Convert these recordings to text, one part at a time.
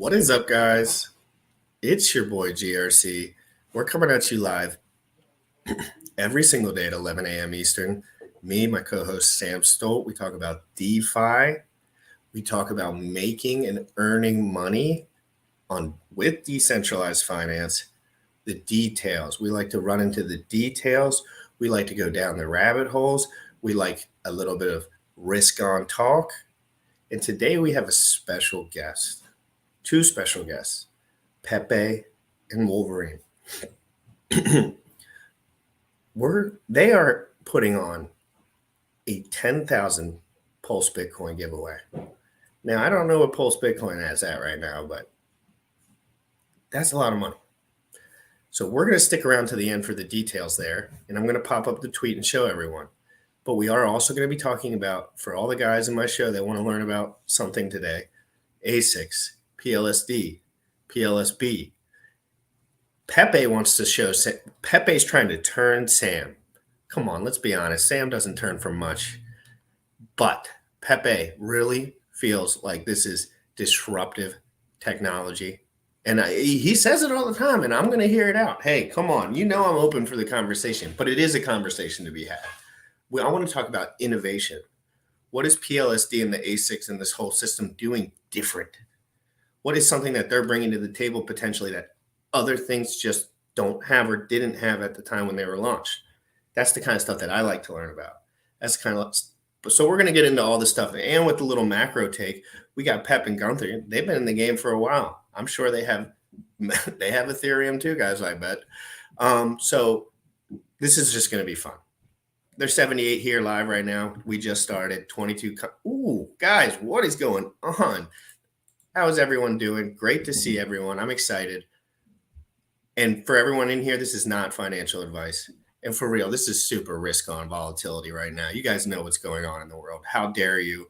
What is up, guys? It's your boy GRC. We're coming at you live every single day at 11 a.m. Eastern. Me, my co-host Sam STOLT. We talk about DeFi. We talk about making and earning money with decentralized finance. The details. We like to run into the details. We like to go down the rabbit holes. We like a little bit of risk on talk. And today we have a special guest. Two special guests, Pepe and Wolverine. They are putting on a 10,000 Pulse Bitcoin giveaway. Now, I don't know what Pulse Bitcoin is at right now, but that's a lot of money. So we're going to stick around to the end for the details there, and I'm going to pop up the tweet and show everyone. But we are also going to be talking about, for all the guys in my show that want to learn about something today, ASICs, PLSD, PLSB. Pepe wants to show, Pepe's trying to turn Sam. Come on, let's be honest. Sam doesn't turn from much. But Pepe really feels like this is disruptive technology. And he says it all the time, and I'm going to hear it out. Hey, come on. You know I'm open for the conversation, but it is a conversation to be had. I want to talk about innovation. What is PLSD and the ASICs and this whole system doing different? What is something that they're bringing to the table potentially that other things just don't have or didn't have at the time when they were launched? That's the kind of stuff that I like to learn about. That's kind of so we're going to get into all this stuff. And with the little macro take, we got Pep and Gunther. They've been in the game for a while. I'm sure they have Ethereum too, guys, I bet. So this is just going to be fun. There's 78 here live right now. We just started 22. Ooh, guys, what is going on? How is everyone doing? Great to see everyone. I'm excited. And for everyone in here, this is not financial advice. And for real, this is super risk on volatility right now. You guys know what's going on in the world. How dare you?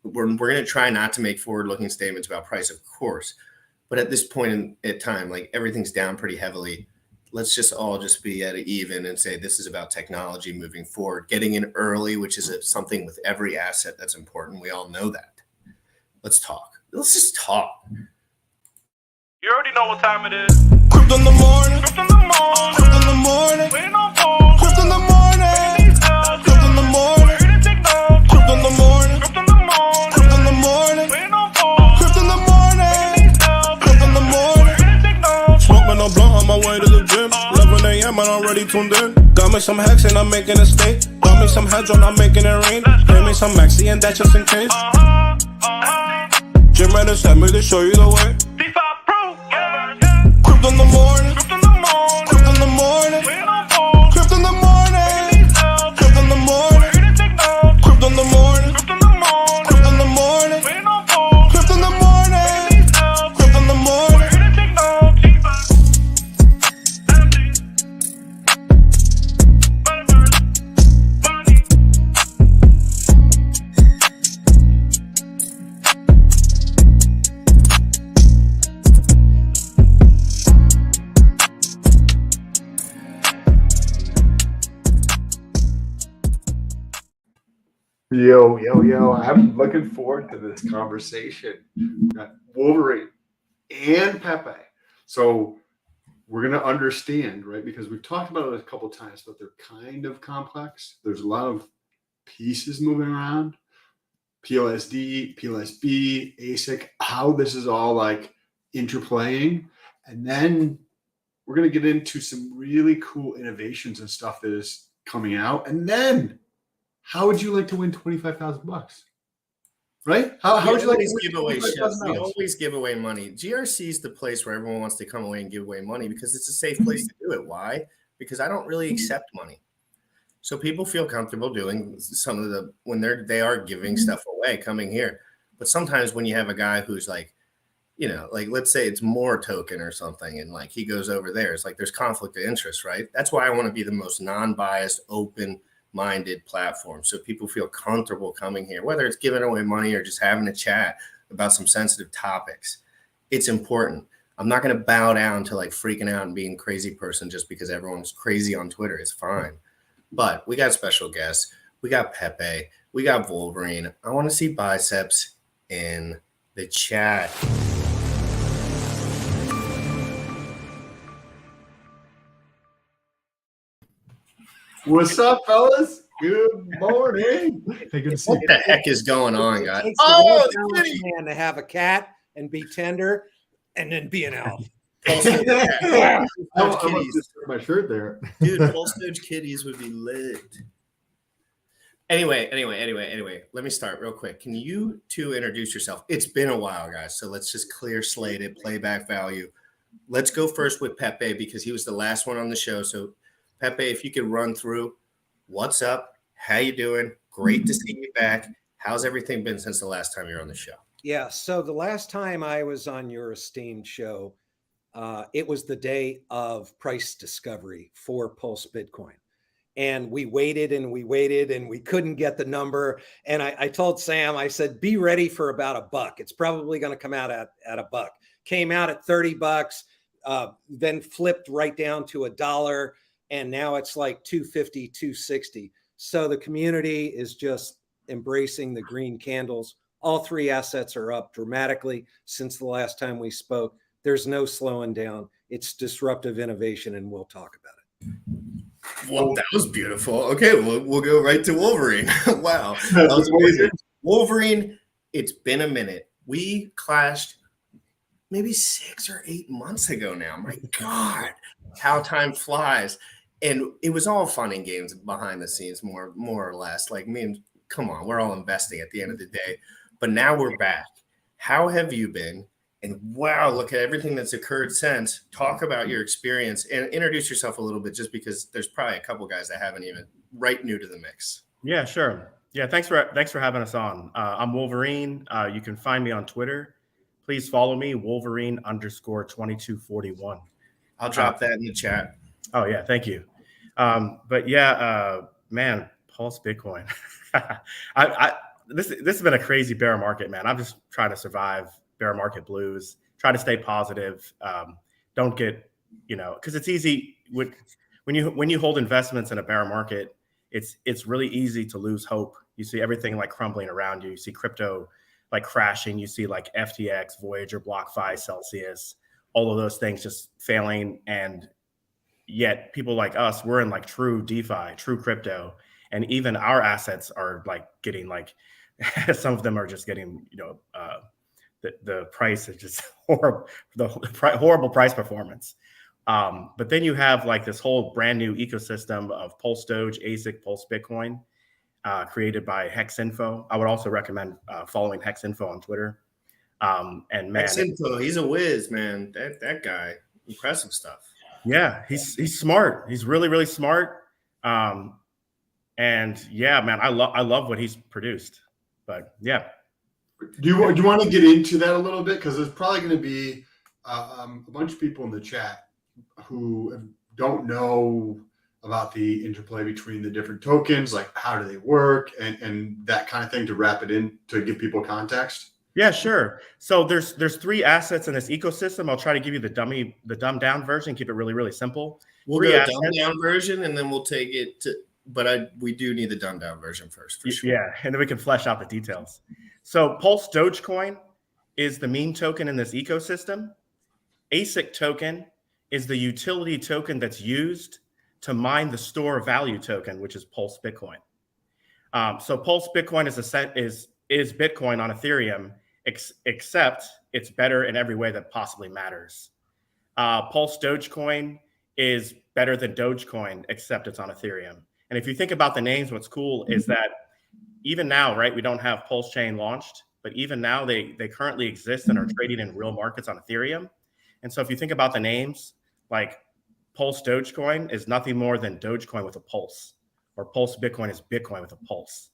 We're going to try not to make forward-looking statements about price, of course. But at this point in time, like everything's down pretty heavily. Let's just all just be at an even and say this is about technology moving forward, getting in early, which is something with every asset that's important. We all know that. Let's talk. Let's just talk. You already know what time it is. Crypto in the morning. Crypto in the morning. Crypto in the morning. Waiting on phone. Crypto in the morning. Crypto in the morning. Crypto in the morning. Crypto in the morning. Crypto in the morning. Waiting on phone. Crypto in the morning. Crypto in the morning. Smoking a blunt on my way to the gym. 11 a.m. and I'm already tuned in. Got me some hacks and I'm making a stake. Got me some heads on, I'm making it rain. Pay me some maxi and that just in case. GymRatCrypto sent me to show you the way. DeFi Pro, yeah. Crypto in the morning. Crypto in the morning. Crypto in the morning. Crypto in the morning. Crypto in the morning. Crypto in the morning. Crypto in the morning. Crypto in the morning. Crypto in the morning. Crypto in the morning. Yo. I'm looking forward to this conversation. We've got Wolverine and Pepe. So we're going to understand, right? Because we've talked about it a couple of times, but they're kind of complex. There's a lot of pieces moving around. PLSD, PLSB, ASIC, how this is all like interplaying. And then we're going to get into some really cool innovations and stuff that is coming out. And then how would you like to win $25,000? Right? How would you like to give away shit? We always give away money. GRC is the place where everyone wants to come away and give away money because it's a safe place to do it. Why? Because I don't really accept money. So people feel comfortable doing some of when they are giving stuff away, coming here. But sometimes when you have a guy who's like, you know, like let's say it's more token or something, and like he goes over there, it's like there's conflict of interest, right? That's why I want to be the most non-biased, open-minded platform, so people feel comfortable coming here, whether it's giving away money or just having a chat about some sensitive topics. It's important. I'm not going to bow down to like freaking out and being a crazy person just because everyone's crazy on Twitter. It's fine. But we got special guests. We got Pepe. We got Wolverine. I want to see biceps in the chat. What's up, fellas? Good morning. Hey, good to see What you. the heck is going on, It guys? takes the Oh, right the balance, kitty. man, to have a cat and be tender and then be an elf. I almost Kitties. just took my shirt there. Dude, Pulsechain kitties would be lit. Anyway, let me start real quick. Can you two introduce yourself? It's been a while, guys, so let's just clear slate it, playback value. Let's go first with Pepe because he was the last one on the show. So, Pepe, if you could run through what's up, how you doing? Great to see you back. How's everything been since the last time you were on the show? Yeah. So the last time I was on your esteemed show, it was the day of price discovery for Pulse Bitcoin. And we waited and we waited and we couldn't get the number. And I told Sam, I said, be ready for about $1. It's probably going to come out at $1. Came out at $30, then flipped right down to $1. And now it's like $2.50, $2.60. So the community is just embracing the green candles. All three assets are up dramatically since the last time we spoke. There's no slowing down. It's disruptive innovation, and we'll talk about it. Well, that was beautiful. Okay, we'll go right to Wolverine. Wow. That was amazing. Wolverine, it's been a minute. We clashed maybe 6 or 8 months ago now. My God, how time flies. And it was all fun and games behind the scenes, more or less. Like, come on, we're all investing at the end of the day. But now we're back. How have you been? And wow, look at everything that's occurred since. Talk about your experience and introduce yourself a little bit, just because there's probably a couple guys that haven't even new to the mix. Yeah, sure. Yeah, thanks for having us on. I'm Wolverine. You can find me on Twitter. Please follow me, Wolverine_2241. I'll drop that in the chat. Oh yeah, thank you. But yeah, man, Pulse Bitcoin. This has been a crazy bear market, man. I'm just trying to survive bear market blues. Try to stay positive. Don't get, because it's easy when you hold investments in a bear market. It's really easy to lose hope. You see everything like crumbling around you. You see crypto like crashing. You see like FTX, Voyager, BlockFi, Celsius, all of those things just failing. And yet people like us, we're in like true DeFi, true crypto. And even our assets are like getting like, some of them are just getting, the price is just horrible, horrible price performance. But then you have like this whole brand new ecosystem of Pulse Doge, ASIC, Pulse Bitcoin, created by HexInfo. I would also recommend following HexInfo on Twitter. And man, HexInfo, he's a whiz, man. That guy, impressive stuff. Yeah, he's smart. He's really, really smart. And yeah, man, I love what he's produced. But yeah. Do you want to get into that a little bit? Because there's probably going to be a bunch of people in the chat who don't know about the interplay between the different tokens, like how do they work and that kind of thing, to wrap it in to give people context. Yeah, sure. So there's 3 assets in this ecosystem. I'll try to give you the dumbed down version, keep it really, really simple. We'll go dumbed down version and then we'll take it to, but we do need the dumbed down version first, for sure. Yeah, and then we can flesh out the details. So Pulse Dogecoin is the meme token in this ecosystem. ASIC token is the utility token that's used to mine the store value token, which is Pulse Bitcoin. So Pulse Bitcoin is Bitcoin on Ethereum, except it's better in every way that possibly matters. Pulse Dogecoin is better than Dogecoin, except it's on Ethereum. And if you think about the names, what's cool is that even now, right, we don't have Pulsechain launched, but even now they currently exist and are trading in real markets on Ethereum. And so if you think about the names, like Pulse Dogecoin is nothing more than Dogecoin with a pulse, or Pulse Bitcoin is Bitcoin with a pulse.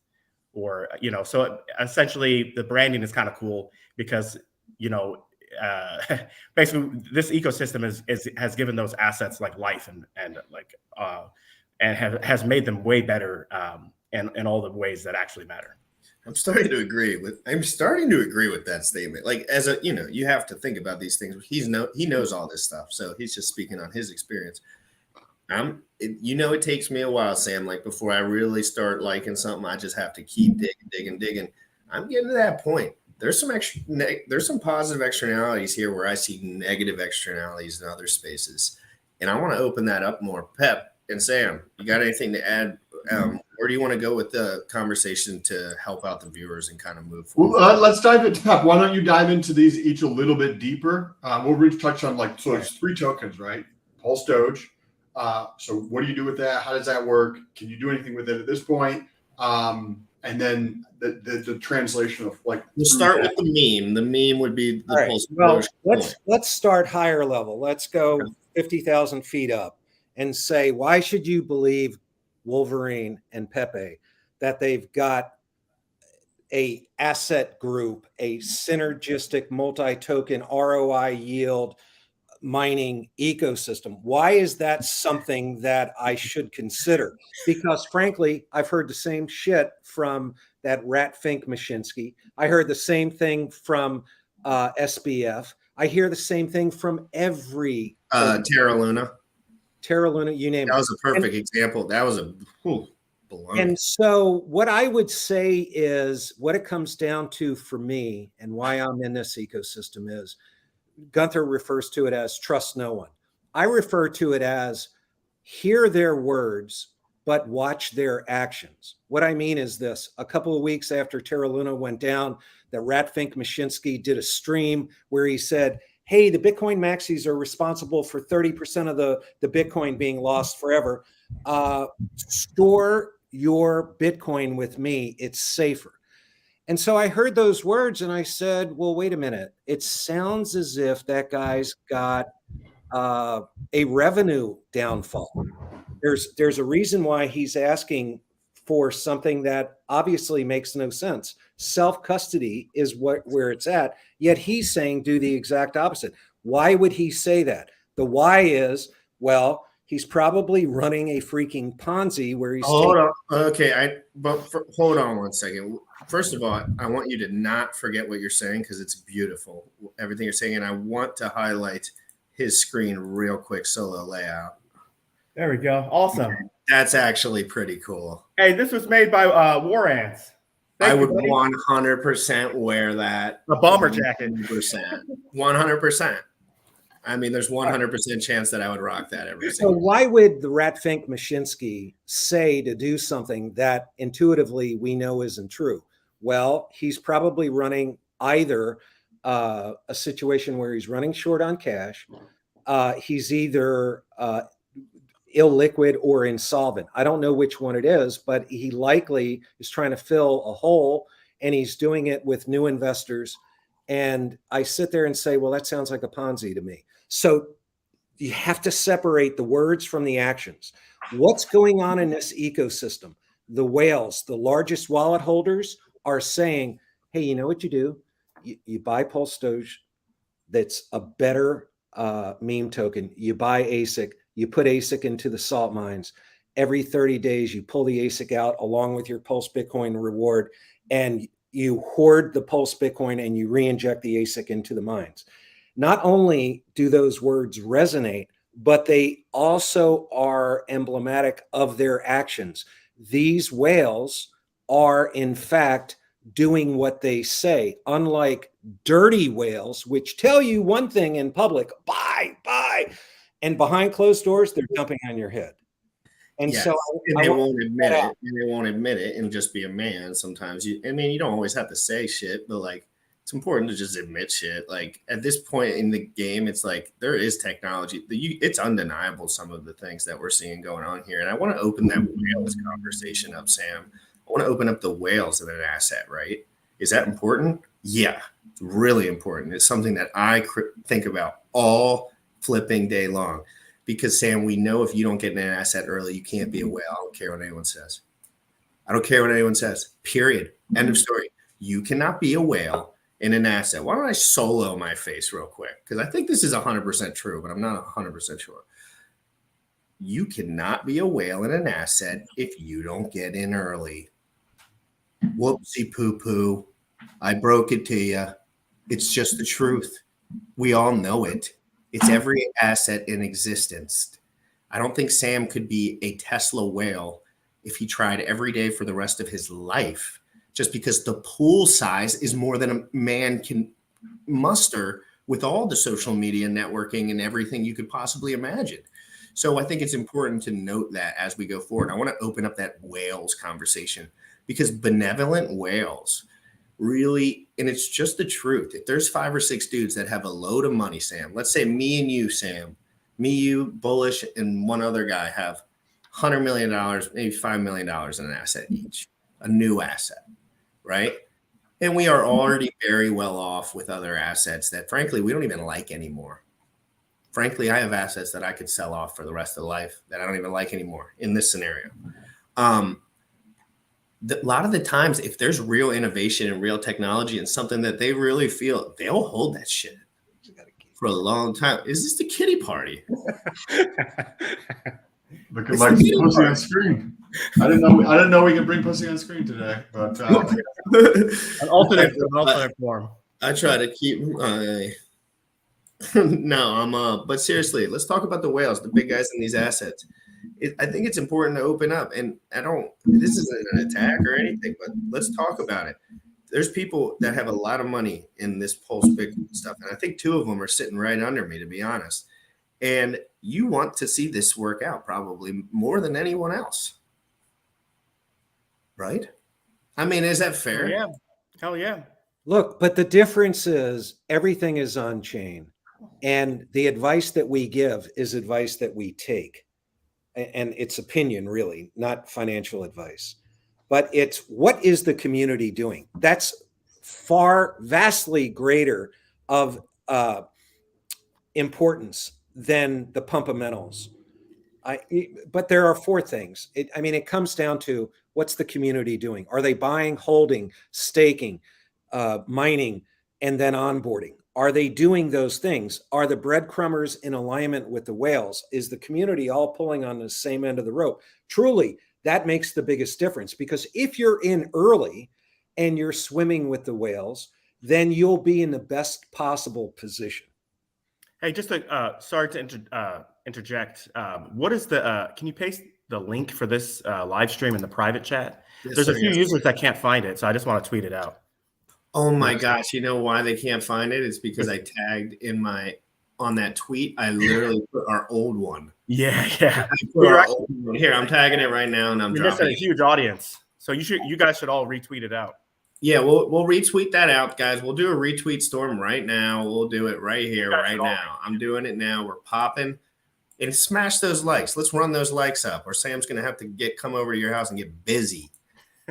Or, so essentially the branding is kind of cool because, basically this ecosystem has given those assets like life and has made them way better in all the ways that actually matter. I'm starting to agree with that statement. Like, as you have to think about these things. He knows all this stuff, so he's just speaking on his experience. It takes me a while, Sam. Like, before I really start liking something, I just have to keep digging. I'm getting to that point. There's some positive externalities here where I see negative externalities in other spaces, and I want to open that up more. Pep, and Sam, you got anything to add? Or do you want to go with the conversation to help out the viewers and kind of move forward? Well, let's dive into Pep. Why don't you dive into these each a little bit deeper? We'll touch on so it's 3 tokens, right? Pulse Doge. So what do you do with that? How does that work? Can you do anything with it at this point? And then the translation of like. We'll start with the meme. The meme would be the Pulse Well, Doge. let's start higher level. Let's go 50,000 feet up and say, why should you believe Wolverine and Pepe that they've got a asset group, a synergistic multi-token ROI yield mining ecosystem? Why is that something that I should consider? Because frankly, I've heard the same shit from that rat Fink Mashinsky. I heard the same thing from SBF. I hear the same thing from every Terra Luna. Terra Luna, you name it. That was a perfect example. That was a baloney. And so what I would say is what it comes down to for me and why I'm in this ecosystem is Gunther refers to it as trust no one. I refer to it as hear their words, but watch their actions. What I mean is this: a couple of weeks after Terra Luna went down, that rat Fink Mashinsky did a stream where he said, hey, the Bitcoin maxis are responsible for 30% of the Bitcoin being lost forever. Store your Bitcoin with me. It's safer. And so I heard those words and I said, well, wait a minute. It sounds as if that guy's got a revenue downfall. There's a reason why he's asking for something that obviously makes no sense. Self-custody is where it's at, yet he's saying do the exact opposite. Why would he say that? The why is, well, he's probably running a freaking Ponzi where he's hold on. Okay, hold on one second. First of all, I want you to not forget what you're saying because it's beautiful, everything you're saying, and I want to highlight his screen real quick, solo layout. There we go. Awesome. That's actually pretty cool. Hey, this was made by War Ants. I would 100% wear that. A bomber jacket. 100%. I mean, there's 100% chance that I would rock that every So single. why would the rat Fink Mashinsky say to do something that intuitively we know isn't true? Well, he's probably running either a situation where he's running short on cash. He's either illiquid or insolvent. I don't know which one it is, but he likely is trying to fill a hole and he's doing it with new investors. And I sit there and say, well, that sounds like a Ponzi to me. So you have to separate the words from the actions. What's going on in this ecosystem? The whales, the largest wallet holders, are saying, hey, you know what you do? You buy Pulse Doge, that's a better meme token. You buy ASIC, you put ASIC into the salt mines. Every 30 days, you pull the ASIC out along with your Pulse Bitcoin reward, and you hoard the Pulse Bitcoin and you re-inject the ASIC into the mines. Not only do those words resonate, but they also are emblematic of their actions. These whales are, in fact, doing what they say, unlike dirty whales, which tell you one thing in public, buy, and behind closed doors, they're dumping on your head. And Yes. so And they won't admit it. And they won't admit it and just be a man. Sometimes you don't always have to say shit, but like it's important to just admit shit. Like at this point in the game, it's like there is technology. It's undeniable some of the things that we're seeing going on here. And I want to open that whales conversation up, Sam. I want to open up the whales in an asset, right? Is that important? Yeah, it's really important. It's something that I think about all flipping day long. Because, Sam, we know if you don't get in an asset early, you can't be a whale. I don't care what anyone says. I don't care what anyone says, period. End of story. You cannot be a whale in an asset. Why don't I solo my face real quick? Because I think this is 100% true, but I'm not 100% sure. You cannot be a whale in an asset if you don't get in early. Whoopsie poo-poo. I broke it to you. It's just the truth. We all know it. It's every asset in existence. I don't think Sam could be a Tesla whale if he tried every day for the rest of his life, just because the pool size is more than a man can muster with all the social media networking and everything you could possibly imagine. So I think it's important to note that as we go forward. I want to open up that whales conversation, because benevolent whales really, and it's just the truth. If there's 5 or 6 dudes that have a load of money, Sam, let's say me and you, Sam, me, you, Bullish, and one other guy have $100 million, maybe $5 million in an asset each, a new asset, right? And we are already very well off with other assets that, frankly, we don't even like anymore. Frankly, I have assets that I could sell off for the rest of life that I don't even like anymore in this scenario. A lot of the times, if there's real innovation and real technology and something that they really feel, they'll hold that shit for a long time. Is this the kitty party? Looking like pussy on screen. I didn't know we could bring pussy on screen today, but an alternate form. I try to keep. No, but seriously, let's talk about the whales, the big guys in these assets. I think it's important to open up, and this isn't an attack or anything, but let's talk about it. There's people that have a lot of money in this Pulse Bitcoin stuff, and I think 2 of them are sitting right under me, to be honest. And you want to see this work out probably more than anyone else, right? I mean, is that fair? Yeah, hell yeah. Look, but the difference is everything is on chain, and the advice that we give is advice that we take, and it's opinion, really, not financial advice. But it's what is the community doing? That's vastly greater of importance than the pumpamentals. But there are 4 things. It comes down to what's the community doing? Are they buying, holding, staking, mining, and then onboarding? Are they doing those things? Are the breadcrumbers in alignment with the whales? Is the community all pulling on the same end of the rope? Truly, that makes the biggest difference, because if you're in early and you're swimming with the whales, then you'll be in the best possible position. Hey, just sorry to interject. What is can you paste the link for this live stream in the private chat? Yes, There's sir, a few users that can't find it, so I just want to tweet it out. Oh my gosh, you know why they can't find it? It's because I tagged on that tweet, I literally put our old one. Yeah. Here, I'm tagging it right now, and I'm dropping a huge audience. So you guys should all retweet it out. Yeah, we'll retweet that out, guys. We'll do a retweet storm right now. We'll do it right here, right now. I'm doing it now. We're popping. And smash those likes. Let's run those likes up, or Sam's going to have to come over to your house and get busy.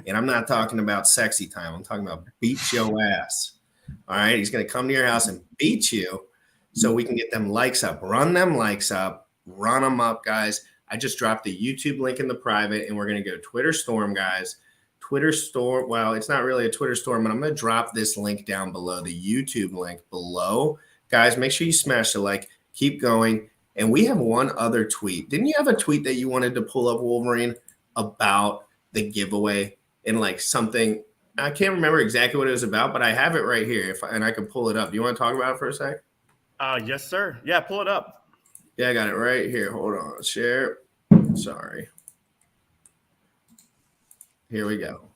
And I'm not talking about sexy time. I'm talking about beat your ass. All right? He's going to come to your house and beat you so we can get them likes up. Run them likes up. Run them up, guys. I just dropped the YouTube link in the private, and we're going to go Twitter Storm, guys. Twitter Storm. Well, it's not really a Twitter Storm, but I'm going to drop this link down below, the YouTube link below. Guys, make sure you smash the like. Keep going. And we have one other tweet. Didn't you have a tweet that you wanted to pull up, Wolverine, about the giveaway and like something? I can't remember exactly what it was about, but I have it right here, and I can pull it up. Do you want to talk about it for a sec? Yes, sir. Yeah, pull it up. Yeah, I got it right here. Hold on. Share. Sorry. Here we go.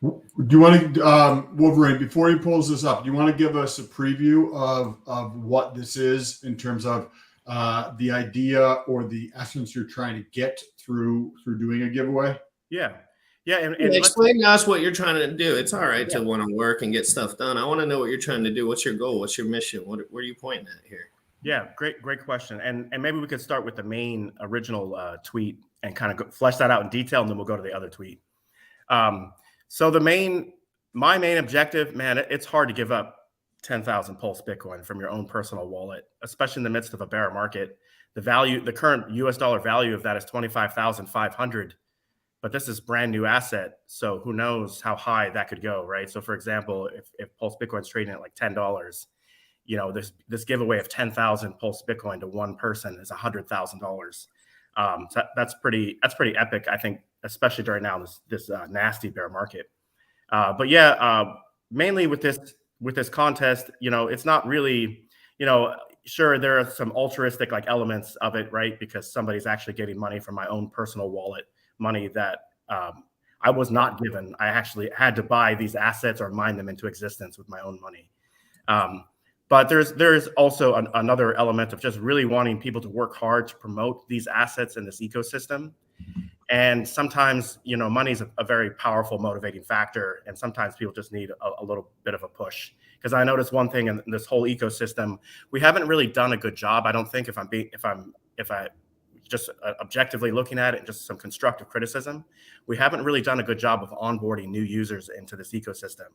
Do you want to, Wolverine, before he pulls this up, do you want to give us a preview of what this is in terms of the idea or the essence you're trying to get through doing a giveaway? Yeah. And explain to us what you're trying to do. It's all right to want to work and get stuff done. I want to know what you're trying to do. What's your goal? What's your mission? Where are you pointing at here? Yeah, great question. And maybe we could start with the main original tweet and kind of flesh that out in detail, and then we'll go to the other tweet. So my main objective, man, it's hard to give up 10,000 Pulse Bitcoin from your own personal wallet, especially in the midst of a bear market. The current US dollar value of that is 25,500, but this is brand new asset. So who knows how high that could go, right? So for example, if Pulse Bitcoin's trading at like $10, this giveaway of 10,000 Pulse Bitcoin to one person is $100,000. So that's pretty epic, I think, especially during now this nasty bear market. But yeah, mainly with this contest, it's not really, sure, there are some altruistic like elements of it, right? Because somebody's actually getting money from my own personal wallet, money that I was not given. I actually had to buy these assets or mine them into existence with my own money. But there's also another element of just really wanting people to work hard to promote these assets in this ecosystem. And sometimes, money is a very powerful motivating factor. And sometimes people just need a little bit of a push. Because I noticed one thing in this whole ecosystem, we haven't really done a good job. I don't think if I just objectively looking at it and just some constructive criticism, we haven't really done a good job of onboarding new users into this ecosystem.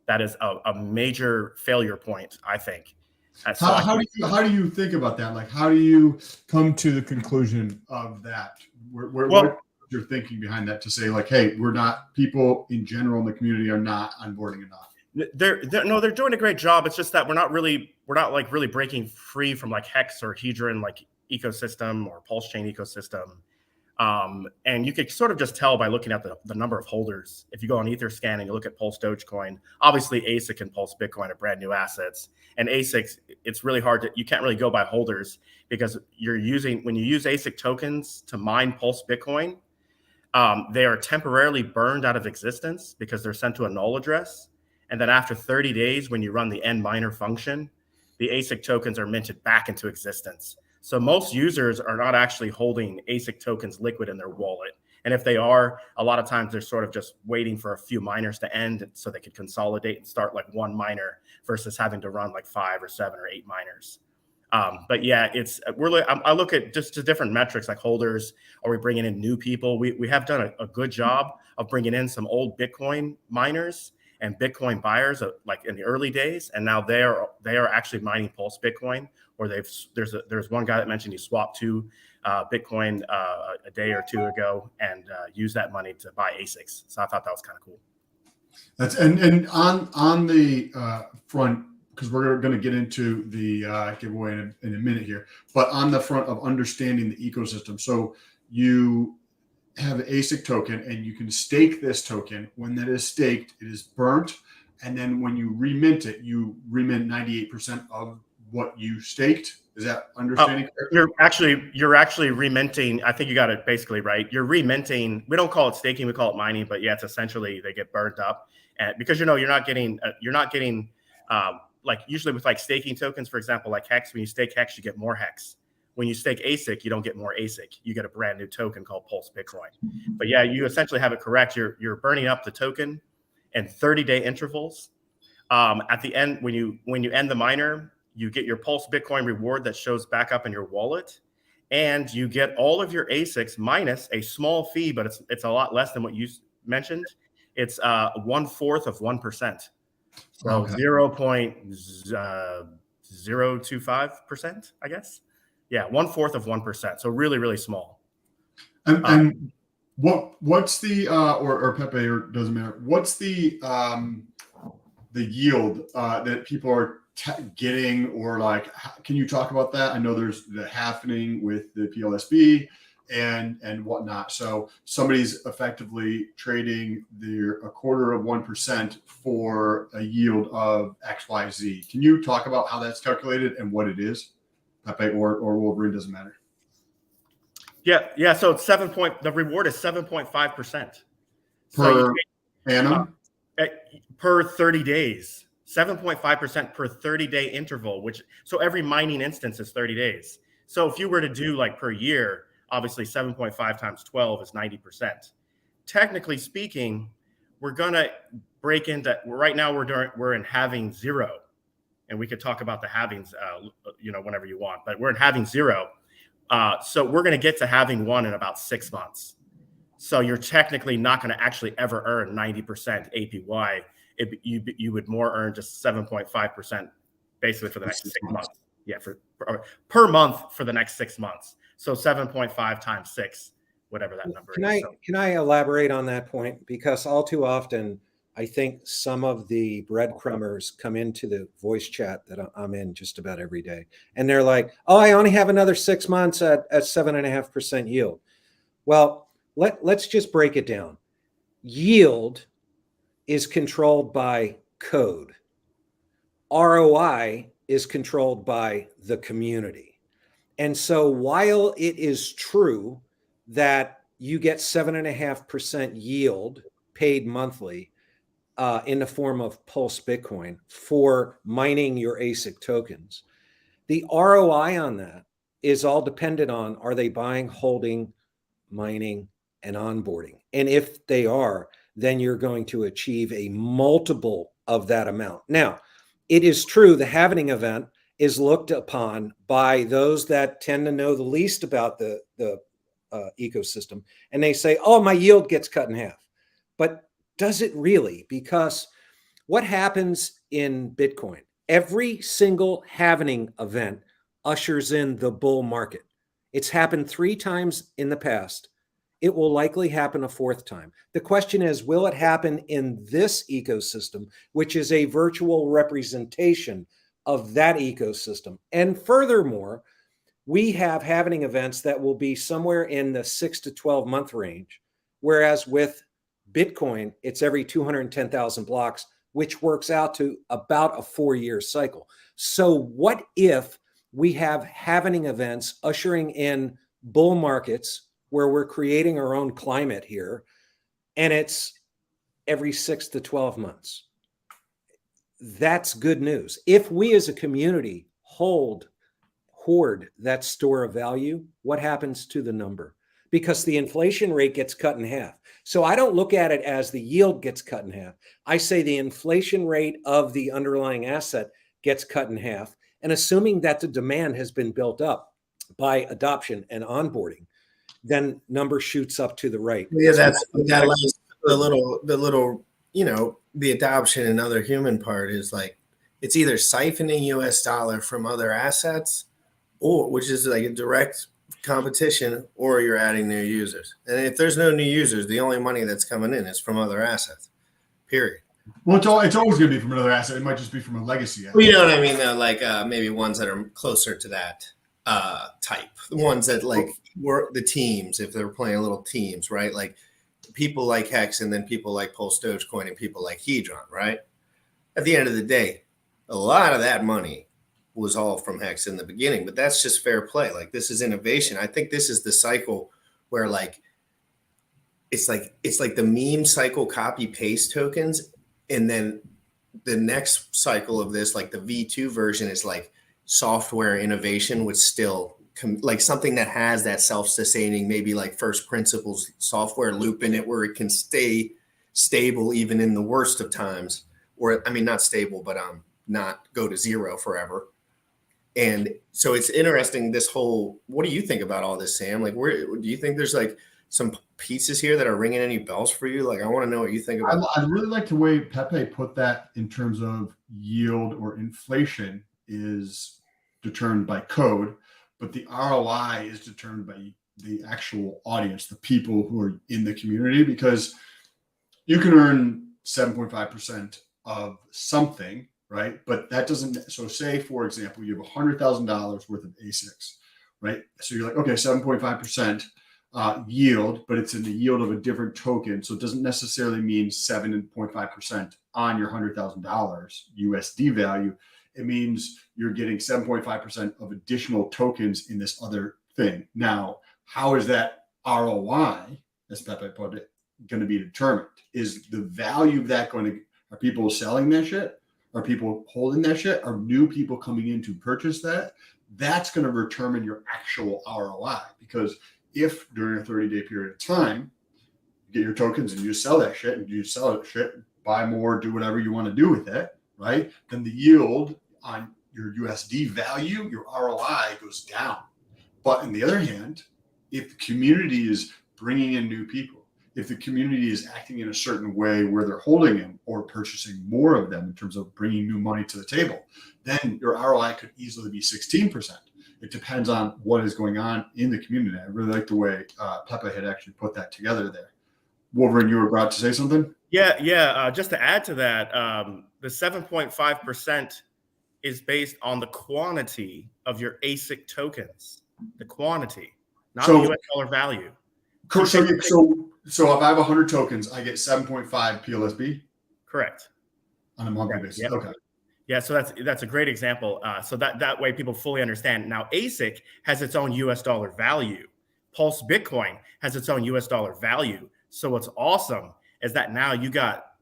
That is a major failure point, I think. So How do you think about that? Like, how do you come to the conclusion of that? What you're thinking behind that to say, like, hey, people in general in the community are not onboarding enough? They're doing a great job. It's just that we're not really breaking free from like Hex or Hedron like ecosystem or Pulsechain ecosystem. And you could sort of just tell by looking at the number of holders. If you go on Etherscan and you look at Pulse Dogecoin, obviously ASIC and Pulse Bitcoin are brand new assets. And ASICs, it's really hard you can't really go by holders, because when you use ASIC tokens to mine Pulse Bitcoin, they are temporarily burned out of existence because they're sent to a null address. And then after 30 days, when you run the end miner function, the ASIC tokens are minted back into existence. So most users are not actually holding ASIC tokens liquid in their wallet. And if they are, a lot of times they're sort of just waiting for a few miners to end so they could consolidate and start like one miner versus having to run like 5 or 7 or 8 miners. But yeah, I look at just the different metrics like holders. Are we bringing in new people? We have done a good job of bringing in some old Bitcoin miners and Bitcoin buyers like in the early days. And now they are actually mining Pulse Bitcoin, or there's one guy that mentioned he swapped 2 Bitcoin a day or 2 ago and used that money to buy ASICs. So I thought that was kind of cool. That's and on the front, because we're going to get into the giveaway in a minute here, but on the front of understanding the ecosystem. So you have an ASIC token and you can stake this token. When that is staked, it is burnt. And then when you remint it, you remint 98% of what you staked. Is that understanding correct? You're actually reminting. I think you got it basically right. You're reminting. We don't call it staking, we call it mining, but yeah, it's essentially they get burnt up. And because you're not getting like usually with like staking tokens, for example, like Hex, when you stake Hex, you get more Hex. When you stake ASIC, you don't get more ASIC. You get a brand new token called Pulse Bitcoin. But yeah, you essentially have it correct. You're burning up the token in 30-day intervals. At the end, when you end the miner, you get your Pulse Bitcoin reward that shows back up in your wallet, and you get all of your ASICs minus a small fee, but it's a lot less than what you mentioned. It's 1/4 of 1%. So Okay. 0.025%, I guess. Yeah, 1/4 of 1%. So really, really small. And what's the or Pepe, or doesn't matter. What's the yield that people are getting, or like, can you talk about that? I know there's the halvening with the PLSB and whatnot. So somebody's effectively trading a 1/4 of 1% for a yield of XYZ. Can you talk about how that's calculated and what it is? Pepe or Wolverine, doesn't matter. Yeah. So it's the reward is 7.5% Per annum? Per 30 days. 7.5% per 30-day interval, so every mining instance is 30 days. So if you were to do like per year, obviously 7.5 times 12 is 90%. Technically speaking, we're gonna break into right now. We're in halving 0, and we could talk about the halvings, whenever you want. But we're in halving 0, so we're gonna get to halving 1 in about 6 months. So you're technically not gonna actually ever earn 90% APY. You would more earn just 7.5% basically for the next 6 months. Yeah, per month for the next 6 months. So 7.5 times 6, whatever that number is. Can I elaborate on that point? Because all too often, I think some of the breadcrumbers come into the voice chat that I'm in just about every day, and they're like, "Oh, I only have another 6 months at 7.5% yield." Well, let's just break it down. Yield is controlled by code. ROI is controlled by the community. And so while it is true that you get 7.5% yield paid monthly, in the form of Pulse Bitcoin for mining your ASIC tokens, the ROI on that is all dependent on, are they buying, holding, mining, and onboarding? And if they are, then you're going to achieve a multiple of that amount. Now, it is true the halvening event is looked upon by those that tend to know the least about the ecosystem. And they say, oh, my yield gets cut in half. But does it really? Because what happens in Bitcoin, every single halvening event ushers in the bull market. It's happened 3 times in the past. It will likely happen a 4th time. The question is, will it happen in this ecosystem, which is a virtual representation of that ecosystem? And furthermore, we have halvening events that will be somewhere in the 6 to 12 month range, whereas with Bitcoin, it's every 210,000 blocks, which works out to about a 4-year cycle. So what if we have halvening events ushering in bull markets where we're creating our own climate here, and it's every 6 to 12 months? That's good news. If we as a community hoard that store of value, what happens to the number? Because the inflation rate gets cut in half. So I don't look at it as the yield gets cut in half. I say the inflation rate of the underlying asset gets cut in half. And assuming that the demand has been built up by adoption and onboarding, then number shoots up to the right. Yeah, that's that last, the little, the adoption and other human part is like, it's either siphoning US dollar from other assets, or which is like a direct competition, or you're adding new users. And if there's no new users, the only money that's coming in is from other assets, period. Well, it's always going to be from another asset. It might just be from a legacy asset. Well, you know what I mean, though? Like maybe ones that are closer to that type. The ones that like work the teams, if they're playing little teams, right? Like people like Hex, and then people like Pulse Dogecoin, and people like Hedron, right? At the end of the day, a lot of that money was all from Hex in the beginning, but that's just fair play. Like this is innovation. I think this is the cycle where like it's like the meme cycle, copy paste tokens, and then the next cycle of this, like the V2 version, is like software innovation, which still like something that has that self-sustaining, maybe like first principles software loop in it, where it can stay stable even in the worst of times, or I mean not stable, but not go to zero forever. And so it's interesting, this whole, what do you think about all this, Sam? Like, where do you think there's like some pieces here that are ringing any bells for you? Like, I want to know what you think about. I really like the way Pepe put that in terms of yield or inflation is determined by code, but the ROI is determined by the actual audience, the people who are in the community, because you can earn 7.5% of something, right? But that doesn't, so say, for example, you have $100,000 worth of ASICs, right? So you're like, okay, 7.5% yield, but it's in the yield of a different token. So it doesn't necessarily mean 7.5% on your $100,000 USD value. It means you're getting 7.5% of additional tokens in this other thing. Now, how is that ROI, as Pepe put it, going to be determined? Is the value of that going to, are people selling that shit? Are people holding that shit? Are new people coming in to purchase that? That's going to determine your actual ROI. Because if during a 30-day period of time, you get your tokens and you sell that shit, and you sell that shit, buy more, do whatever you want to do with it, right? Then the yield on your USD value, your ROI goes down. But on the other hand, if the community is bringing in new people, if the community is acting in a certain way where they're holding them or purchasing more of them in terms of bringing new money to the table, then your ROI could easily be 16%. It depends on what is going on in the community. I really like the way Pepe had actually put that together there. Wolverine, you were about to say something? Yeah. Just to add to that, the 7.5% is based on the quantity of your ASIC tokens, the quantity, not the US dollar value. So if I have 100 tokens, I get 7.5 PLSB? Correct. On a monthly basis. Yep. Okay. Yeah, so that's a great example. So that way people fully understand. Now, ASIC has its own US dollar value. Pulse Bitcoin has its own US dollar value. So what's awesome is that now you got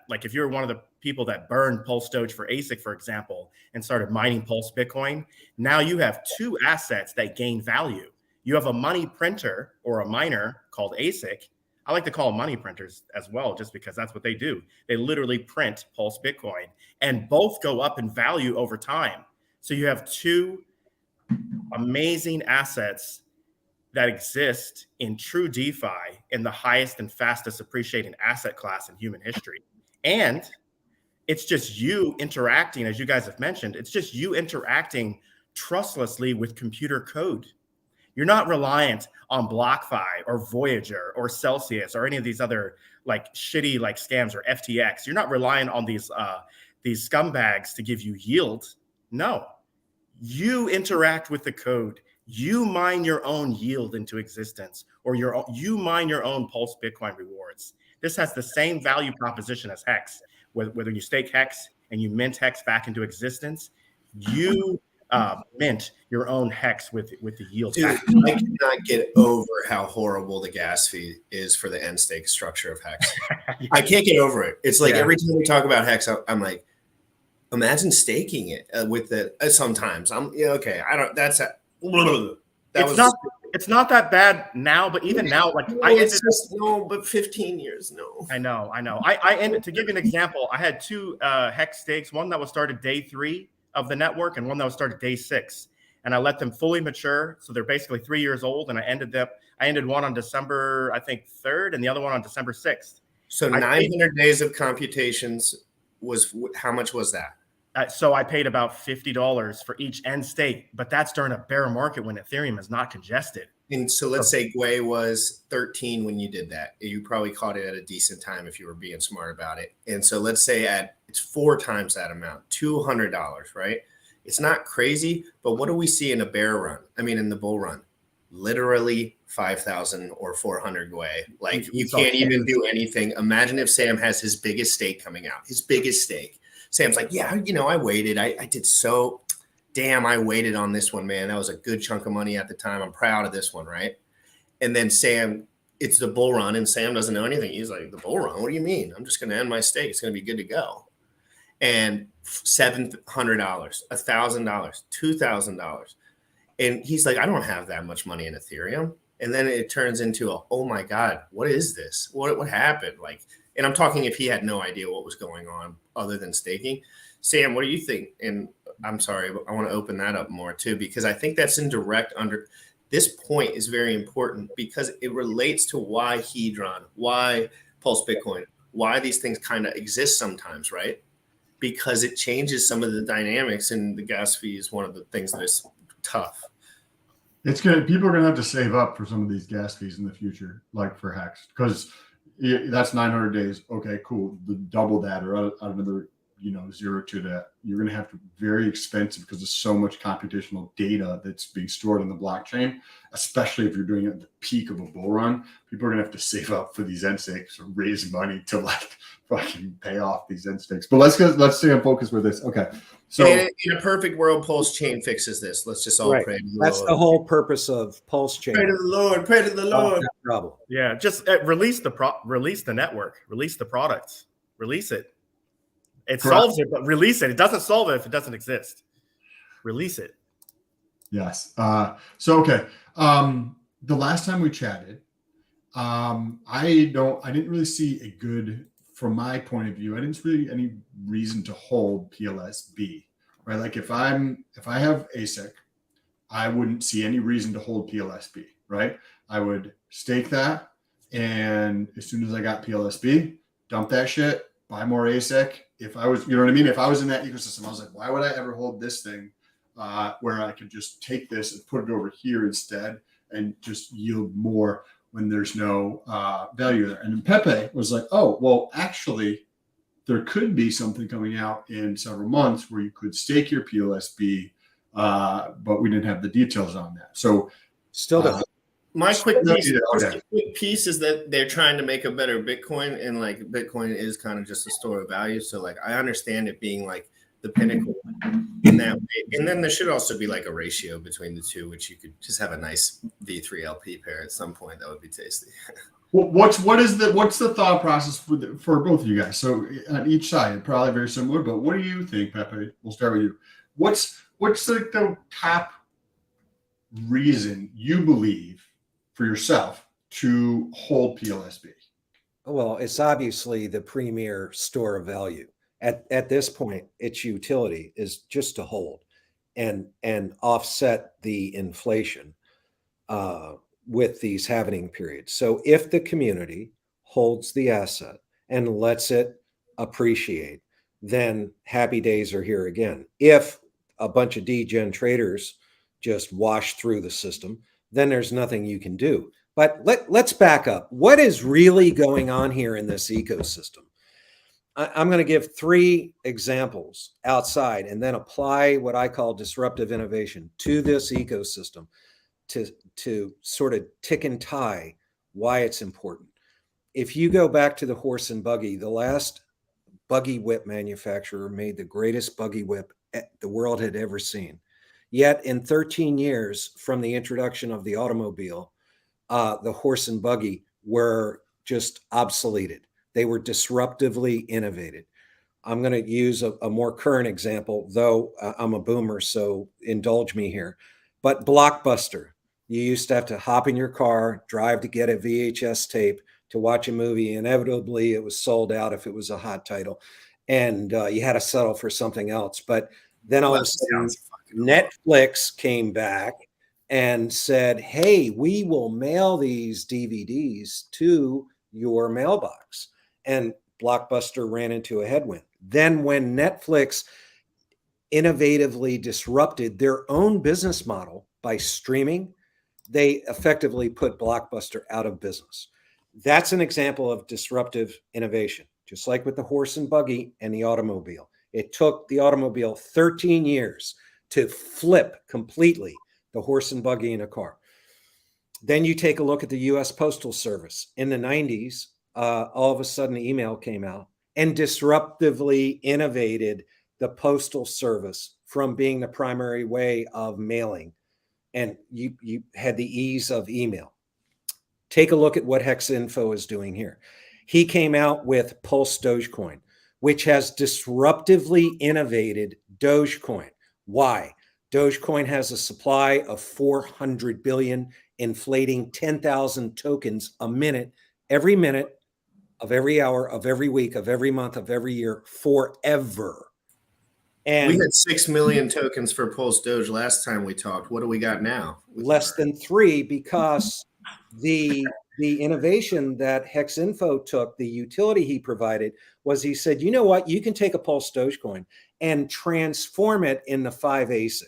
like if you're one of the people that burned Pulse Doge for ASIC, for example, and started mining Pulse Bitcoin, now you have two assets that gain value. You have a money printer or a miner called ASIC. I like to call them money printers as well, just because that's what they do. They literally print Pulse Bitcoin, and both go up in value over time. So you have two amazing assets that exist in true DeFi in the highest and fastest appreciating asset class in human history. And it's just you interacting, as you guys have mentioned, it's just you interacting trustlessly with computer code. You're not reliant on BlockFi or Voyager or Celsius or any of these other like shitty like scams or FTX. You're not relying on these scumbags to give you yield. No, you interact with the code. You mine your own yield into existence, or you mine your own Pulse Bitcoin rewards. This has the same value proposition as Hex. Whether you stake Hex and you mint Hex back into existence, you mint your own Hex with the yield. Dude, I cannot get over how horrible the gas fee is for the end stake structure of Hex. Yeah. I can't get over it. It's like every time we talk about Hex, I'm like, imagine staking it with the sometimes. Okay. I don't. That's a. It's not that bad now, but even now, like but 15 years, no. I know. I ended, to give you an example, I had two Hex stakes, one that was started day 3 of the network and one that was started day 6. And I let them fully mature. So they're basically 3 years old. And I ended one on December, I think 3rd, and the other one on December 6th. So 900 days of computations was, how much was that? So I paid about $50 for each end stake, but that's during a bear market when Ethereum is not congested. And so let's say Gwei was 13 when you did that. You probably caught it at a decent time if you were being smart about it. And so let's say it's 4 times that amount, $200, right? It's not crazy, but what do we see in a bear run? I mean, in the bull run, literally 5,000 or 400 Gwei. Like you can't even do anything. Imagine if Sam has his biggest stake coming out, his biggest stake. Sam's like, yeah, I waited. I did so damn. I waited on this one, man. That was a good chunk of money at the time. I'm proud of this one, right? And then Sam, it's the bull run, and Sam doesn't know anything. He's like, the bull run? What do you mean? I'm just going to end my stake. It's going to be good to go. And $700, $1,000, $2,000. And he's like, I don't have that much money in Ethereum. And then it turns into oh my God, what is this? What happened? Like, and I'm talking if he had no idea what was going on other than staking. Sam, what do you think? And I'm sorry, but I want to open that up more too, because I think that's in direct under this point is very important because it relates to why Hedron, why Pulse Bitcoin, why these things kind of exist sometimes, right? Because it changes some of the dynamics, and the gas fee is one of the things that is tough. It's good. People are going to have to save up for some of these gas fees in the future, like for Hex, because that's 900 days. Okay, cool. Double that or out another, 0 to that. You're going to have to very expensive because there's so much computational data that's being stored on the blockchain, especially if you're doing it at the peak of a bull run. People are going to have to save up for these end stakes or raise money to like fucking pay off these end stakes. But let's stay on focus with this. Okay. So in a perfect world, Pulsechain fixes this. Let's just all pray to the That's Lord. The whole purpose of Pulsechain. Pray to the Lord. Pray to the Lord. Trouble. Yeah, just release the network, release the product, release it. It solves it, but release it. It doesn't solve it if it doesn't exist. Release it. Yes. Okay. The last time we chatted, I didn't really see a good, from my point of view, I didn't really any reason to hold PLSB, right? Like if I have ASIC, I wouldn't see any reason to hold PLSB, right? I would stake that, and as soon as I got PLSB, dump that shit, buy more ASIC. If I was, if I was in that ecosystem, I was like, why would I ever hold this thing where I could just take this and put it over here instead and just yield more when there's no value there? And then Pepe was like, oh, well, actually, there could be something coming out in several months where you could stake your PLSB, but we didn't have the details on that. So still don't. My quick piece is that they're trying to make a better Bitcoin, and like Bitcoin is kind of just a store of value. So like I understand it being like the pinnacle in that way. And then there should also be like a ratio between the two, which you could just have a nice V3 LP pair at some point. That would be tasty. What's the thought process for both of you guys? So on each side, probably very similar, but what do you think, Pepe? We'll start with you. What's the top reason you believe for yourself to hold PLSB? Well, it's obviously the premier store of value. At this point, its utility is just to hold and offset the inflation with these halvening periods. So if the community holds the asset and lets it appreciate, then happy days are here again. If a bunch of degen traders just wash through the system, then there's nothing you can do. But let's back up. What is really going on here in this ecosystem? I'm going to give 3 examples outside and then apply what I call disruptive innovation to this ecosystem to sort of tick and tie why it's important. If you go back to the horse and buggy, the last buggy whip manufacturer made the greatest buggy whip the world had ever seen. Yet in 13 years from the introduction of the automobile, the horse and buggy were just obsoleted. They were disruptively innovated. I'm going to use a more current example, though I'm a boomer, so indulge me here. But Blockbuster, you used to have to hop in your car, drive to get a VHS tape to watch a movie. Inevitably, it was sold out if it was a hot title, and you had to settle for something else. But then all of a sudden, Netflix came back and said, hey, we will mail these DVDs to your mailbox. And Blockbuster ran into a headwind. Then when Netflix innovatively disrupted their own business model by streaming, they effectively put Blockbuster out of business. That's an example of disruptive innovation, just like with the horse and buggy and the automobile. It took the automobile 13 years to flip completely the horse and buggy in a car. Then you take a look at the US Postal Service. In the 90s, all of a sudden email came out and disruptively innovated the postal service from being the primary way of mailing. And you had the ease of email. Take a look at what HexInfo is doing here. He came out with Pulse Dogecoin, which has disruptively innovated Dogecoin. Why? Dogecoin has a supply of 400 billion, inflating 10,000 tokens a minute of every hour, of every week, of every month, of every year, forever. And we had 6 million tokens for Pulse Doge last time we talked. What do we got now? Less than 3, because the innovation that HexInfo took, the utility he provided, was he said, you know what, you can take a Pulse Dogecoin and transform it into 5 ASIC.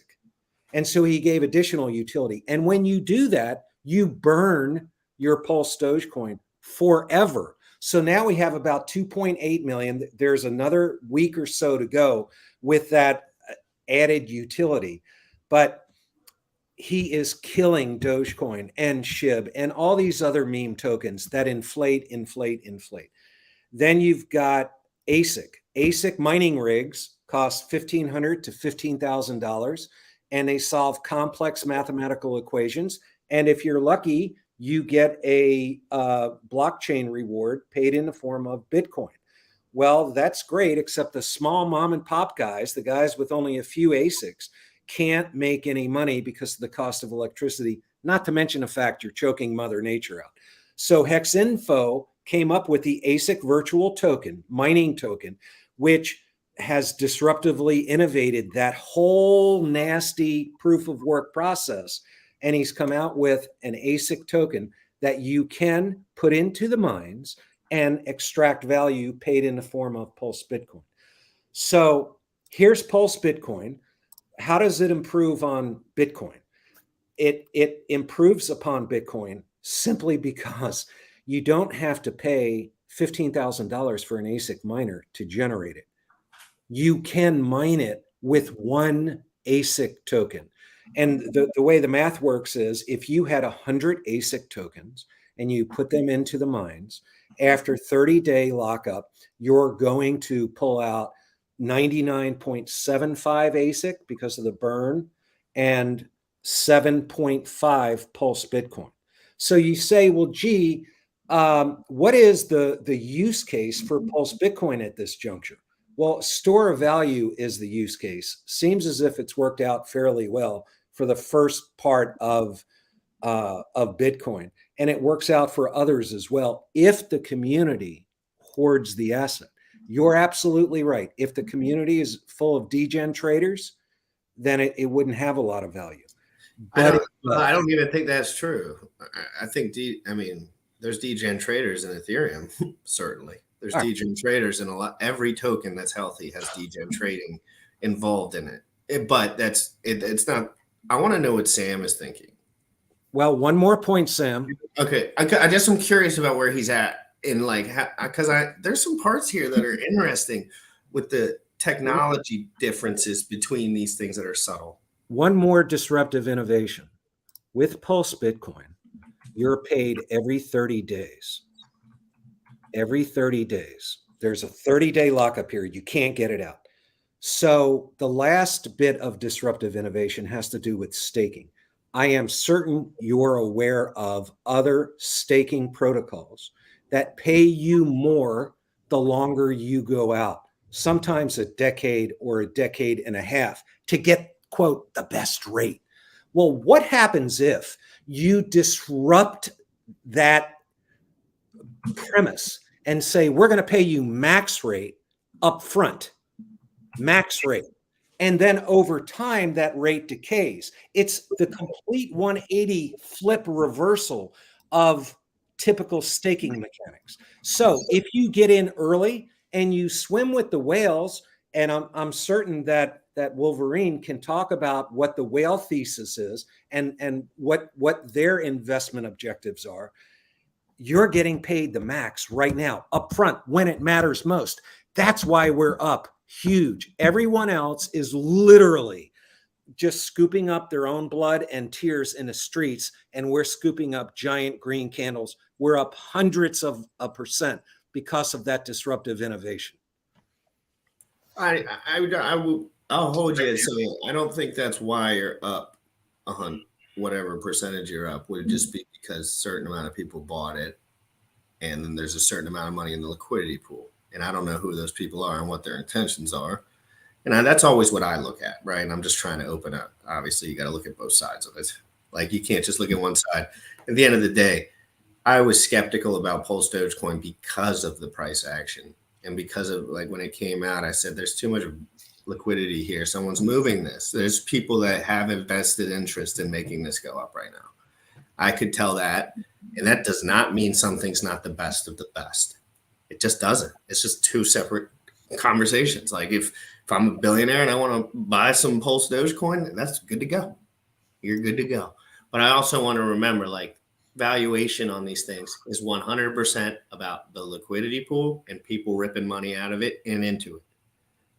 And so he gave additional utility. And when you do that, you burn your Pulse Dogecoin forever. So now we have about 2.8 million. There's another week or so to go with that added utility. But he is killing Dogecoin and SHIB and all these other meme tokens that inflate. Then you've got ASIC. ASIC mining rigs cost $1,500 to $15,000, and they solve complex mathematical equations. And if you're lucky, you get a blockchain reward paid in the form of Bitcoin. Well, that's great, except the small mom and pop guys, the guys with only a few ASICs, can't make any money because of the cost of electricity, not to mention the fact you're choking Mother Nature out. So HexInfo came up with the ASIC virtual token, mining token, which has disruptively innovated that whole nasty proof of work process. And he's come out with an ASIC token that you can put into the mines and extract value paid in the form of Pulse Bitcoin. So here's Pulse Bitcoin. How does it improve on Bitcoin? It improves upon Bitcoin simply because you don't have to pay $15,000 for an ASIC miner to generate it. You can mine it with one ASIC token. And the way the math works is if you had 100 ASIC tokens and you put them into the mines, after 30-day lockup, you're going to pull out 99.75 ASIC because of the burn and 7.5 Pulse Bitcoin. So you say, well, gee, What is the use case for Pulse Bitcoin at this juncture? Well, store of value is the use case. Seems as if it's worked out fairly well for the first part of Bitcoin, and it works out for others as well if the community hoards the asset. You're absolutely right. If the community is full of degen traders, then it wouldn't have a lot of value. But I don't even think that's true. I think there's degen traders in Ethereum, certainly. There's degen traders in every token that's healthy has degen trading involved in it. But it's not. I want to know what Sam is thinking. Well, one more point, Sam. Okay, I just am curious about where he's at in because there's some parts here that are interesting with the technology differences between these things that are subtle. One more disruptive innovation. With Pulse Bitcoin, you're paid every 30 days. Every 30 days. There's a 30-day lockup period. You can't get it out. So the last bit of disruptive innovation has to do with staking. I am certain you're aware of other staking protocols that pay you more the longer you go out, sometimes a decade or a decade and a half to get, quote, the best rate. Well, what happens if you disrupt that premise and say, we're going to pay you max rate up front, max rate. And then over time, that rate decays. It's the complete 180 flip reversal of typical staking mechanics. So if you get in early and you swim with the whales, and I'm certain that Wolverine can talk about what the whale thesis is and what their investment objectives are, you're getting paid the max right now, up front, when it matters most. That's why we're up huge. Everyone else is literally just scooping up their own blood and tears in the streets, and we're scooping up giant green candles. We're up hundreds of % because of that disruptive innovation. I'll hold you to saying I don't think that's why you're up whatever percentage you're up. Would just be because a certain amount of people bought it, and then there's a certain amount of money in the liquidity pool. And I don't know who those people are and what their intentions are. And that's always what I look at, right? And I'm just trying to open up. Obviously, you got to look at both sides of it. Like, you can't just look at one side. At the end of the day, I was skeptical about Pulse Dogecoin because of the price action. And because of, like, when it came out, I said, there's too much liquidity here. Someone's moving this. There's people that have invested interest in making this go up right now. I could tell that. And that does not mean something's not the best of the best. It just doesn't. It's just two separate conversations. Like, if I'm a billionaire and I want to buy some Pulse Dogecoin, that's good to go. You're good to go. But I also want to remember, like, valuation on these things is 100% about the liquidity pool and people ripping money out of it and into it.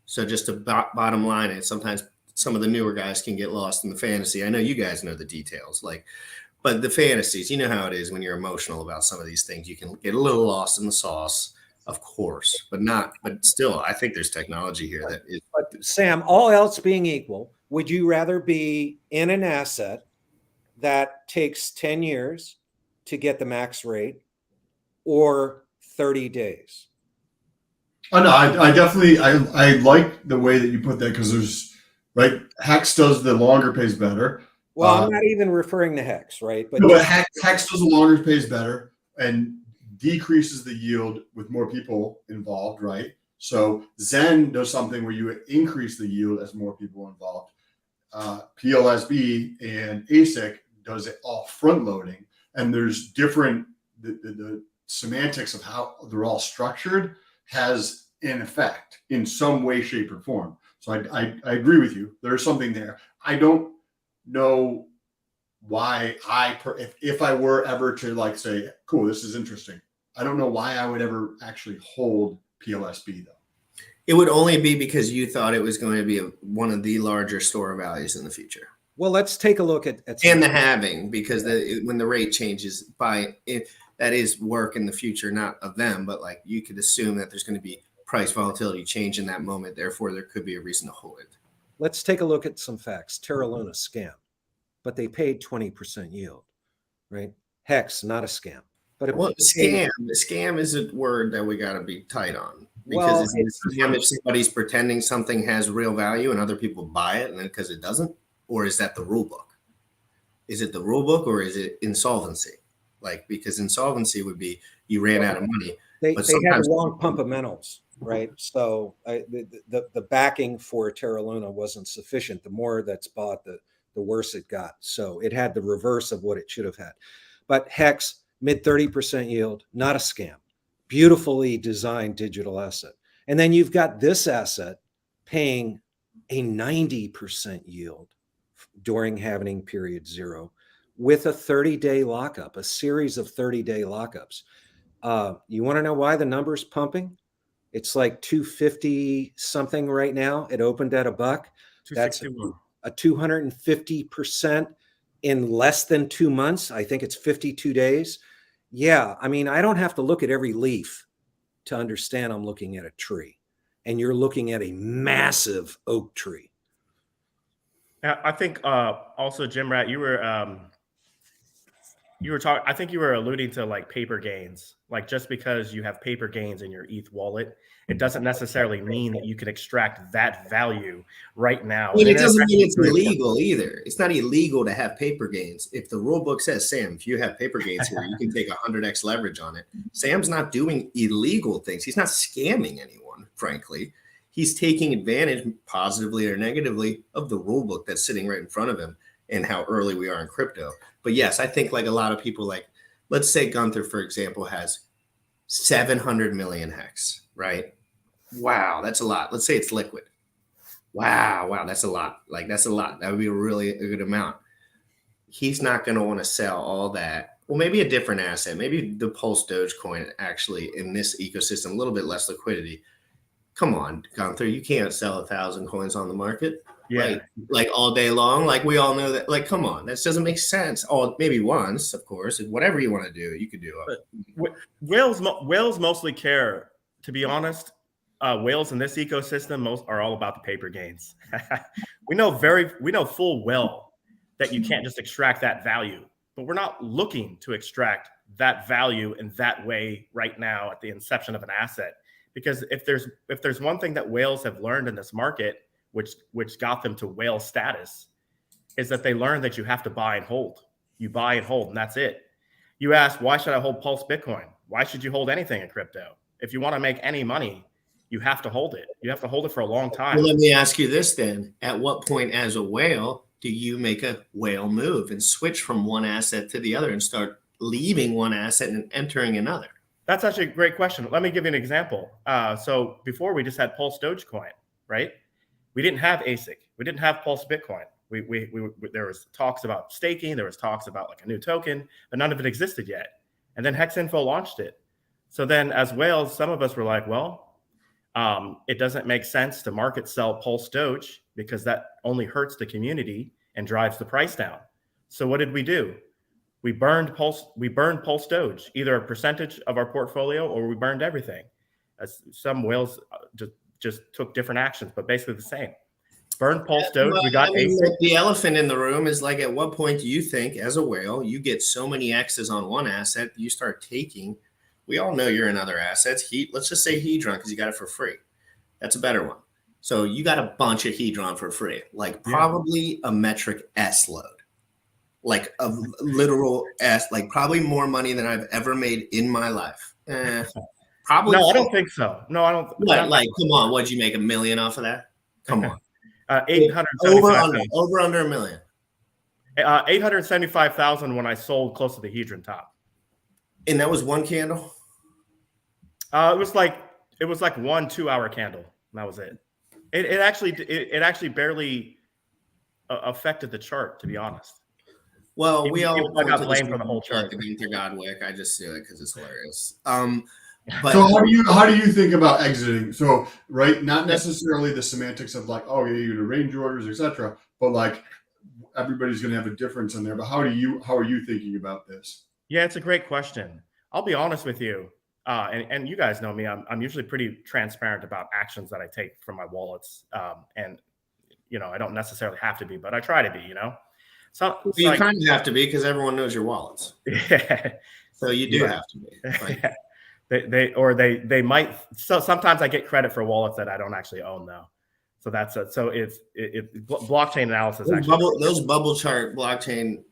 So just to bottom line it, sometimes some of the newer guys can get lost in the fantasy. I know you guys know the details, but the fantasies, you know how it is when you're emotional about some of these things. You can get a little lost in the sauce, of course, but still, I think there's technology here that is. But Sam, all else being equal, would you rather be in an asset that takes 10 years to get the max rate or 30 days? Oh, no, I definitely, I like the way that you put that, because there's, right, Hex does the longer pays better. Well, I'm not even referring to Hex, right? But Hex does the longer pays better and decreases the yield with more people involved, right? So Zen does something where you increase the yield as more people involved. PLSB and ASIC does it all front loading, and there's different, the semantics of how they're all structured has an effect in some way, shape, or form. So I agree with you. There's something there. I don't know why if I were ever to, like, say, cool, this is interesting, I don't know why I would ever actually hold PLSB though. It would only be because you thought it was going to be one of the larger store values in the future. Well, let's take a look at and the halving, because when the rate changes that is work in the future, not of them, but like you could assume that there's going to be price volatility change in that moment. Therefore, there could be a reason to hold it. Let's take a look at some facts. Terra Luna scam, but they paid 20% yield, right? Hex, not a scam. But Well, scam is a word that we got to be tight on, Well, because it's a scam if somebody's pretending something has real value and other people buy it, and then because it doesn't, or is that the rule book? Is it the rule book, or is it insolvency? Like, because insolvency would be you ran out of money. they But had the sometimes wrong fundamentals, right? So the backing for Terra Luna wasn't sufficient. The more that's bought, the worse it got. So it had the reverse of what it should have had. But Hex, mid 30% yield, not a scam. Beautifully designed digital asset. And then you've got this asset paying a 90% yield during halving period 0 with a 30-day lockup, a series of 30-day lockups. You want to know why the number's pumping? It's like 250 something right now. It opened at $1. That's a 250% in less than 2 months. I think it's 52 days. Yeah, I mean, I don't have to look at every leaf to understand I'm looking at a tree, and you're looking at a massive oak tree. I think also, Jimrat, you were talking. I think you were alluding to like paper gains. Like, just because you have paper gains in your ETH wallet, it doesn't necessarily mean that you can extract that value right now. I mean, it doesn't mean it's illegal either. It's not illegal to have paper gains. If the rule book says, Sam, if you have paper gains here, you can take 100x leverage on it. Sam's not doing illegal things. He's not scamming anyone, frankly. He's taking advantage, positively or negatively, of the rule book that's sitting right in front of him and how early we are in crypto. But yes, I think like a lot of people, like, let's say Gunther, for example, has 700 million hex, right? Wow, that's a lot. Let's say it's liquid. Wow, that's a lot. Like, that's a lot. That would be a good amount. He's not going to want to sell all that. Well, maybe a different asset. Maybe the Pulse Dogecoin actually in this ecosystem, a little bit less liquidity. Come on, Gunther, you can't sell 1,000 coins on the market. Yeah. Like all day long. Like, we all know that. Like, come on, that doesn't make sense. Oh, maybe once, of course. Whatever you want to do, you could do it. Whales mostly care, to be honest. Whales in this ecosystem are all about the paper gains. we know full well that you can't just extract that value, but we're not looking to extract that value in that way right now at the inception of an asset. Because if there's one thing that whales have learned in this market, which got them to whale status, is that they learned that you have to buy and hold. You buy and hold, and that's it. You ask, why should I hold Pulse Bitcoin? Why should you hold anything in crypto? If you want to make any money, you have to hold it. You have to hold it for a long time. Well, let me ask you this then. At what point as a whale do you make a whale move and switch from one asset to the other and start leaving one asset and entering another? That's actually a great question. Let me give you an example. So before, we just had Pulse Dogecoin, right? We didn't have ASIC. We didn't have Pulse Bitcoin. We there was talks about staking. There was talks about like a new token, but none of it existed yet. And then HexInfo launched it. So then as whales, some of us were like, well, it doesn't make sense to market sell Pulse Doge because that only hurts the community and drives the price down. So what did we do? We burned Pulse Doge, either a percentage of our portfolio or we burned everything. As some whales just took different actions, but basically the same. Burned Pulse Doge. We got the elephant in the room is like, at what point do you think, as a whale, you get so many X's on one asset, you start taking? We all know you're in other assets. Let's just say Hedron, because you got it for free. That's a better one. So you got a bunch of Hedron for free, like probably a metric S load. Like a literal S, like probably more money than I've ever made in my life. Probably. No, I don't think so. No, I don't. Like, come on, what'd you make, $1 million off of that? Come on. 875,000. Over under $1 million. 875,000 when I sold close to the Hedron top. And that was one candle? It was like 1 2-hour candle. And that was it. It actually barely affected the chart, to be honest. Well, we all got blamed for the whole chart. Gunther Godwick. I just do it because it's hilarious. But so how do you think about exiting? So, right, not necessarily the semantics of like, oh, yeah, you're going to range orders, etc. But like, everybody's going to have a difference in there. But how are you thinking about this? Yeah, it's a great question. I'll be honest with you, and you guys know me. I'm usually pretty transparent about actions that I take from my wallets, and I don't necessarily have to be, but I try to be. So you kind of have to be because everyone knows your wallets. Yeah. So you do Yeah. have to be. Like, they might. So sometimes I get credit for wallets that I don't actually own though. So that's a, so it's blockchain analysis actually. those bubble chart blockchain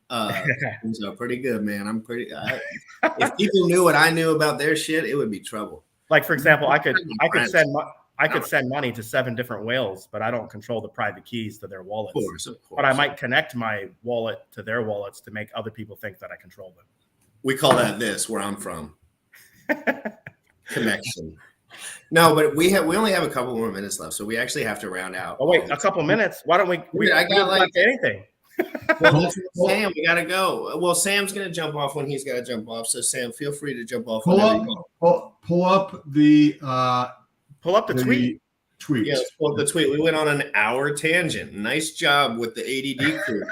things are pretty good, man. If people knew what I knew about their shit, it would be trouble. Like for example, I could send money to 7 different whales, but I don't control the private keys to their wallets. Of course. But I might connect my wallet to their wallets to make other people think that I control them. We call that where I'm from. Connection. No, but we only have a couple more minutes left, so we actually have to round out. Oh wait, a couple minutes? Why don't we I got like anything. Well, Sam, we gotta go. Well, Sam's gonna jump off when he's gotta jump off. So Sam, feel free to jump off. Pull up the tweet. Tweet. Yeah, let's pull up the tweet. We went on an hour tangent. Nice job with the ADD crew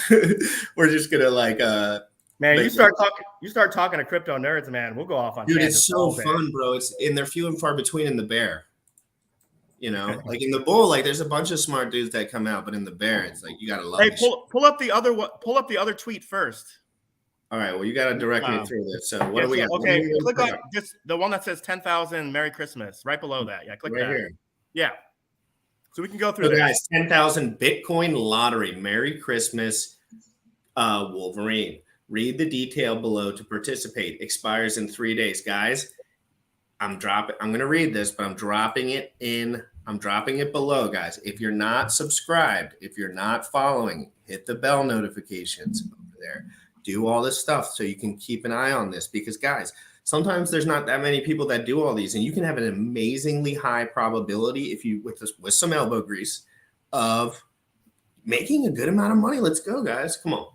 here. We're just gonna man, you start talking to crypto nerds, man. We'll go off on. Dude, it's so fun, bro. They're few and far between in the bear. You know, like in the bull, like there's a bunch of smart dudes that come out, but in the bear, it's like you gotta love. Hey, pull up the other tweet first. All right, well, you gotta direct me through this. So what do we got? Okay, click on just the one that says 10,000 Merry Christmas right below that. Yeah, click right that. Here. Yeah. So we can go through So this. guys, 10,000 Bitcoin lottery. Merry Christmas, Wolverine. Read the detail below to participate. Expires in 3 days. Guys, I'm going to read this, but I'm dropping it below, guys. If you're not subscribed, if you're not following, hit the bell notifications over there. Do all this stuff so you can keep an eye on this because, guys, sometimes there's not that many people that do all these, and you can have an amazingly high probability if you with some elbow grease of making a good amount of money. Let's go, guys. Come on.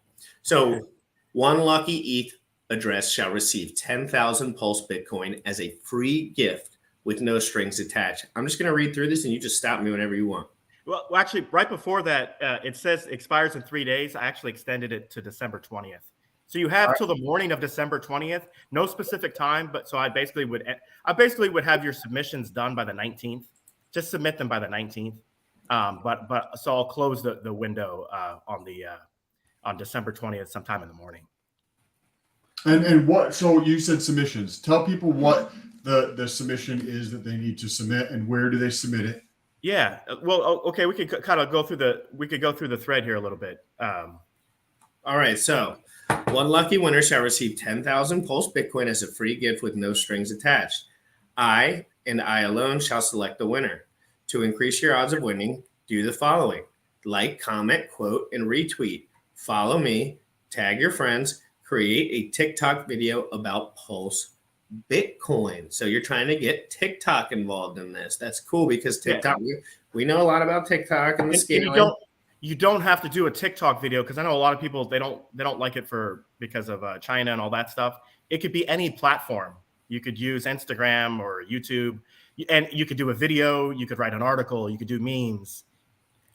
So one lucky ETH address shall receive 10,000 Pulse Bitcoin as a free gift with no strings attached. I'm just going to read through this, and you just stop me whenever you want. Well, actually, right before that, it says expires in 3 days. I actually extended it to December 20th. So you have till the morning of December 20th, no specific time. But so I basically would have your submissions done by the 19th. Just submit them by the 19th. But so I'll close the window on December 20th, sometime in the morning. And what? So you said submissions. Tell people what the submission is that they need to submit and where do they submit it? Yeah. Well, okay. We could kind of go through the thread here a little bit. All right. So one lucky winner shall receive 10,000 Pulse Bitcoin as a free gift with no strings attached. I and I alone shall select the winner. To increase your odds of winning, do the following: like, comment, quote, and retweet. Follow me, tag your friends, create a TikTok video about Pulse Bitcoin. So you're trying to get TikTok involved in this. That's cool because TikTok, we know a lot about TikTok and the scaling. You don't have to do a TikTok video because I know a lot of people they don't like it because of China and all that stuff. It could be any platform. You could use Instagram or YouTube, and you could do a video. You could write an article. You could do memes.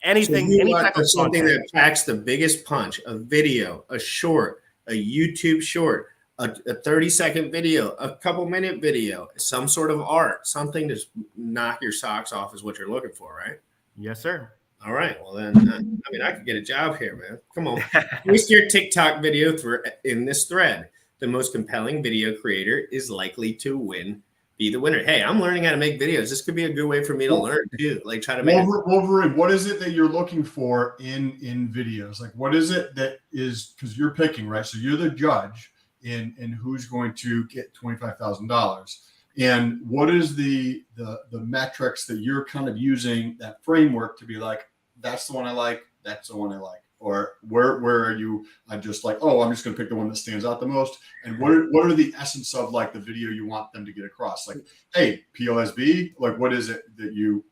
Anything, so any type of something content that packs the biggest punch: a video, a short, a YouTube short, a 30-second video, a couple-minute video, some sort of art, something to knock your socks off is what you're looking for, right? Yes, sir. All right. Well, then, I could get a job here, man. Come on. Post your TikTok video in this thread. The most compelling video creator is likely to be the winner. Hey, I'm learning how to make videos. This could be a good way for me to learn too. Like try to make Wolverine, what is it that you're looking for in videos? Like what is it that is, because you're picking, right? So you're the judge in who's going to get $25,000. And what is the metrics that you're kind of using, that framework to be like, that's the one I like, that's the one I like? Or where are you just like, oh, I'm just going to pick the one that stands out the most? And what are the essence of like the video you want them to get across? Like, hey, POSB, like what is it that if you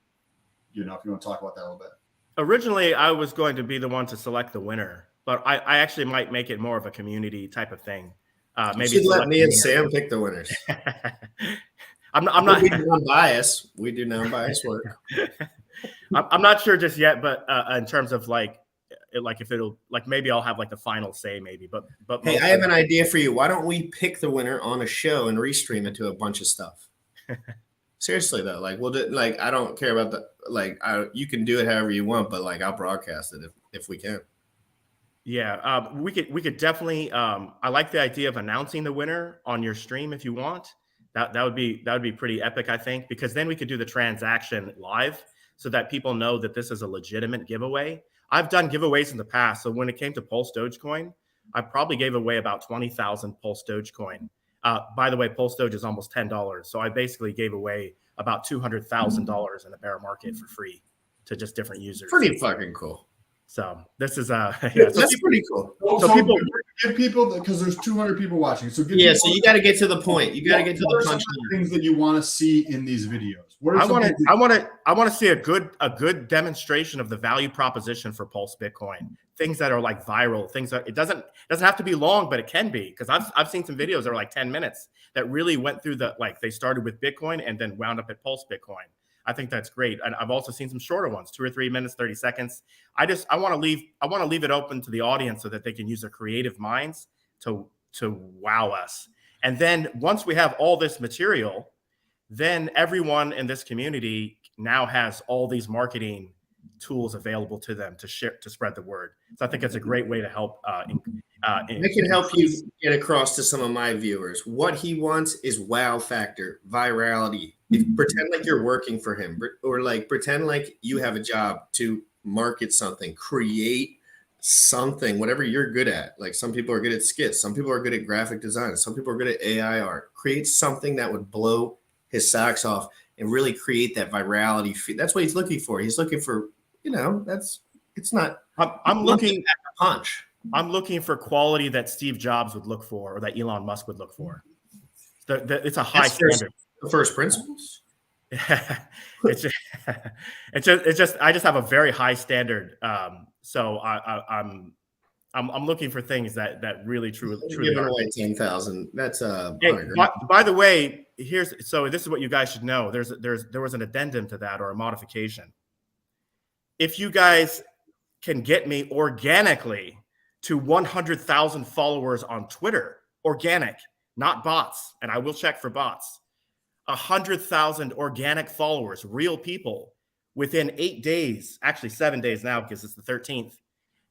want to talk about that a little bit? Originally, I was going to be the one to select the winner, but I actually might make it more of a community type of thing. Maybe let me and Sam pick the winners. I'm not. We do non-bias. We do non-bias work. I'm not sure just yet, but in terms of if it'll maybe I'll have the final say maybe, but hey, I have an idea for you. Why don't we pick the winner on a show and restream it to a bunch of stuff? Seriously though, we'll do I don't care about you can do it however you want, but I'll broadcast it if we can. Yeah, we could definitely. I like the idea of announcing the winner on your stream if you want. That would be pretty epic, I think, because then we could do the transaction live so that people know that this is a legitimate giveaway. I've done giveaways in the past, so when it came to Pulse Dogecoin, I probably gave away about 20,000 Pulse Dogecoin. By the way, Pulse Doge is almost $10, so I basically gave away about $200,000 in the bear market for free to just different users. Pretty fucking cool. So this is Yeah, so that's pretty cool. So people give people, because there's 200 people watching. So give Yeah, people, so you got to get to the point. You got to get to what the are some punchline. of the things that you want to see in these videos? What are I some things that- want to see a good demonstration of the value proposition for Pulse Bitcoin. Things that are like viral, things that it doesn't have to be long, but it can be, because I've seen some videos that are like 10 minutes that really went through they started with Bitcoin and then wound up at Pulse Bitcoin. I think that's great. And I've also seen some shorter ones, 2 or 3 minutes, 30 seconds. I want to leave it open to the audience so that they can use their creative minds to wow us. And then once we have all this material, then everyone in this community now has all these marketing tools available to them to share, to spread the word. So I think it's a great way to help. It can help you get across to some of my viewers. What he wants is wow factor, virality. Pretend like you're working for him, or like pretend like you have a job to market something, create something, whatever you're good at. Like some people are good at skits, some people are good at graphic design, some people are good at AI art. Create something that would blow his socks off and really create that virality. That's what he's looking for. He's looking for, it's not. I'm looking at the punch. I'm looking for quality that Steve Jobs would look for, or that Elon Musk would look for. It's a high standard. The first principles. it's just I just have a very high standard. So I'm looking for things that really truly giving are. away 10,000. That's Hey, by the way, this is what you guys should know. There was an addendum to that, or a modification. If you guys can get me organically to 100,000 followers on Twitter, organic, not bots, and I will check for bots. 100,000 organic followers, real people, within 8 days, actually 7 days now because it's the 13th,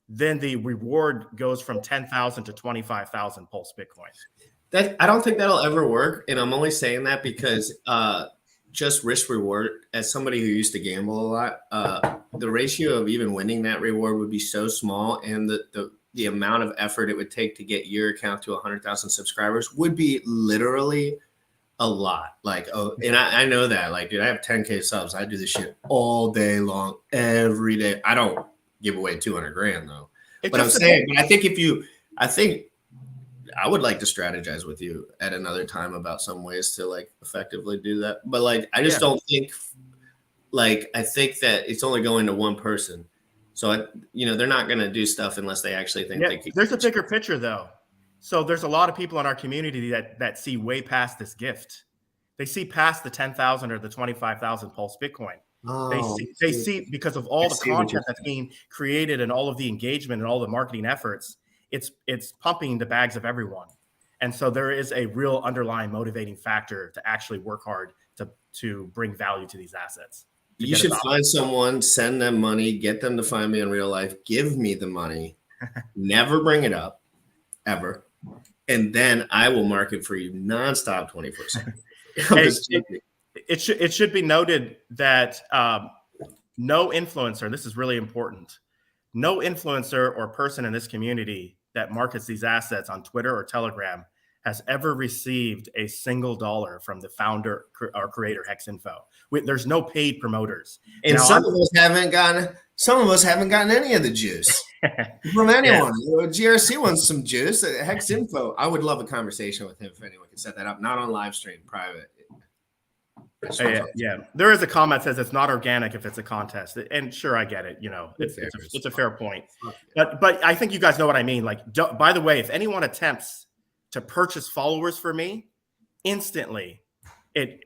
then the reward goes from 10,000 to 25,000 Pulse Bitcoin. I don't think that'll ever work, and I'm only saying that because just risk reward. As somebody who used to gamble a lot, the ratio of even winning that reward would be so small, and the amount of effort it would take to get your account to 100,000 subscribers would be literally a lot. Like, and I know that. Like, dude, I have 10K subs. I do this shit all day long, every day. I don't give away 200 grand though. But I'm saying, I think I would like to strategize with you at another time about some ways to like effectively do that. But like, I just don't think, like, I think that it's only going to one person. So, they're not going to do stuff unless they actually think they can. There's a bigger picture though. So there's a lot of people in our community that see way past this gift. They see past the 10,000 or the 25,000 Pulse Bitcoin. They see because of all the content that's being created and all of the engagement and all the marketing efforts, it's pumping the bags of everyone. And so there is a real underlying motivating factor to actually work hard to bring value to these assets. You should find someone, send them money, get them to find me in real life, give me the money, never bring it up, ever. And then I will market for you nonstop 24/7. It should be noted that no influencer, this is really important, no influencer or person in this community that markets these assets on Twitter or Telegram has ever received a single dollar from the founder or creator HexInfo. There's no paid promoters. And some of us haven't gotten any of the juice from anyone. GRC wants some juice. HexInfo. I would love a conversation with him if anyone can set that up. Not on live stream, private. Yeah. There is a comment that says it's not organic if it's a contest. And sure, I get it. It's a fair point. But I think you guys know what I mean. Like, by the way, if anyone attempts to purchase followers for me, instantly, it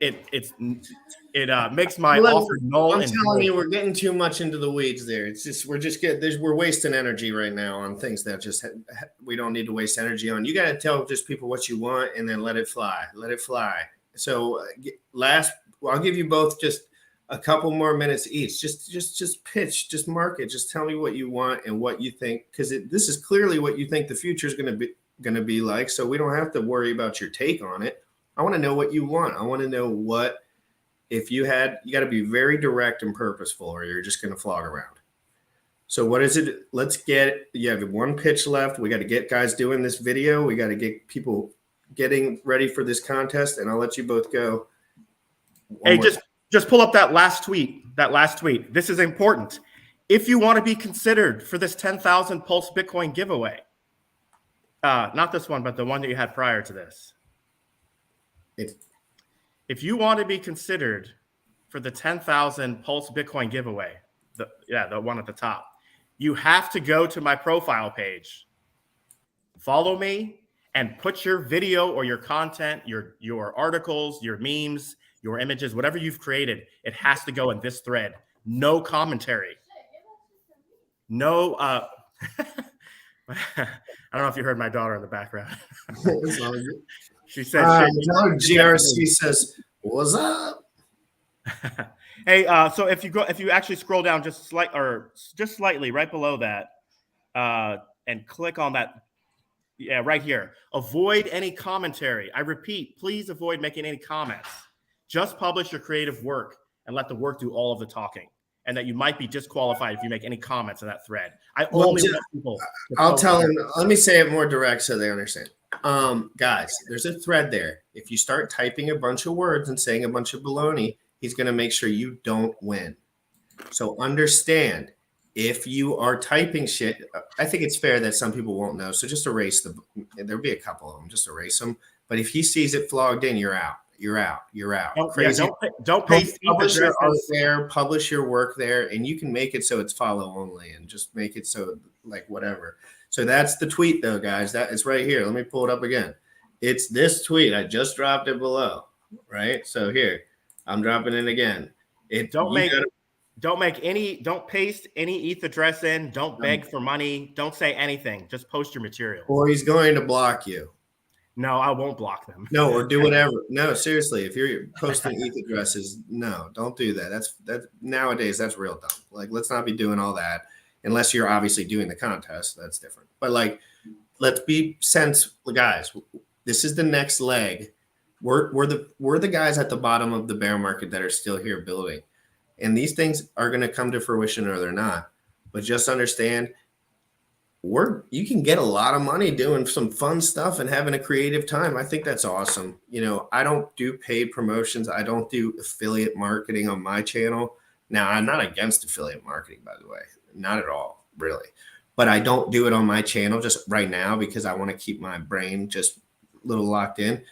makes my offer null. I'm telling you, we're getting too much into the weeds there. It's just we're wasting energy right now on things that just we don't need to waste energy on. You got to tell just people what you want and then let it fly. Let it fly. So I'll give you both just a couple more minutes each. Just pitch, just market, just tell me what you want and what you think, because this is clearly what you think the future is going to be like. So we don't have to worry about your take on it. I want to know what you want. I want to know what, if you got to be very direct and purposeful, or you're just going to flog around. So what is it? Let's get, you have one pitch left. We got to get guys doing this video. We got to get people getting ready for this contest, and I'll let you both go. Hey, just pull up that last tweet. This is important. If you want to be considered for this 10,000 Pulse Bitcoin giveaway, not this one, but the one that you had prior to this. If you want to be considered for the 10,000 Pulse Bitcoin giveaway, the one at the top, you have to go to my profile page, follow me, and put your video or your content, your articles, your memes, your images, whatever you've created, it has to go in this thread. No commentary. No, I don't know if you heard my daughter in the background. She said, GRC says, what's up? Hey, so if you actually scroll down just slightly right below that, and click on that, yeah, right here, avoid any commentary. I repeat, please avoid making any comments. Just publish your creative work and let the work do all of the talking. And that you might be disqualified if you make any comments in that thread. I'll tell him. Let me say it more direct so they understand. Guys, there's a thread there. If you start typing a bunch of words and saying a bunch of baloney, he's going to make sure you don't win. So understand, if you are typing shit, I think it's fair that some people won't know. So just erase there'll be a couple of them. Just erase them. But if he sees it flogged in, you're out. You're out. Crazy. Don't paste publish your art there, publish your work there, and you can make it so it's follow only, and just make it so like whatever. So that's the tweet though, guys. That is right here. Let me pull it up again. It's this tweet. I just dropped it below. Right. So here, I'm dropping it again. Don't paste any ETH address in. Don't beg for money. Don't say anything. Just post your material. Or he's going to block you. No, I won't block them. No, or do whatever. No, seriously, if you're posting ETH addresses, no, don't do that. That's nowadays, that's real dumb. Like, let's not be doing all that unless you're obviously doing the contest. That's different. But like, let's be sensible, guys. This is the next leg. We're the guys at the bottom of the bear market that are still here building, and these things are going to come to fruition or they're not. But just understand, you can get a lot of money doing some fun stuff and having a creative time. I think that's awesome. You know, I don't do paid promotions. I don't do affiliate marketing on my channel. Now, I'm not against affiliate marketing, by the way, not at all, really. But I don't do it on my channel just right now because I want to keep my brain just a little locked in.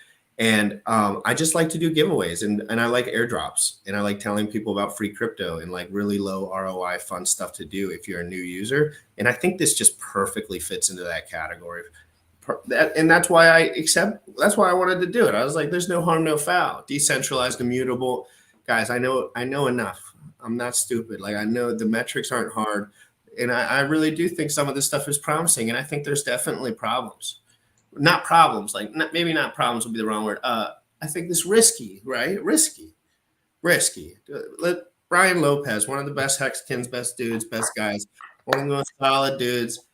And I just like to do giveaways, and I like airdrops, and I like telling people about free crypto and like really low ROI fun stuff to do if you're a new user. And I think this just perfectly fits into that category. And that's why that's why I wanted to do it. I was like, there's no harm, no foul. Decentralized, immutable. Guys, I know enough. I'm not stupid. Like, I know the metrics aren't hard. And I really do think some of this stuff is promising. And I think there's definitely problems. Not problems, like maybe not problems would be the wrong word. I think this risky, right? Risky. Let Brian Lopez, one of the best Hexkins, best dudes, best guys, one of the most solid dudes.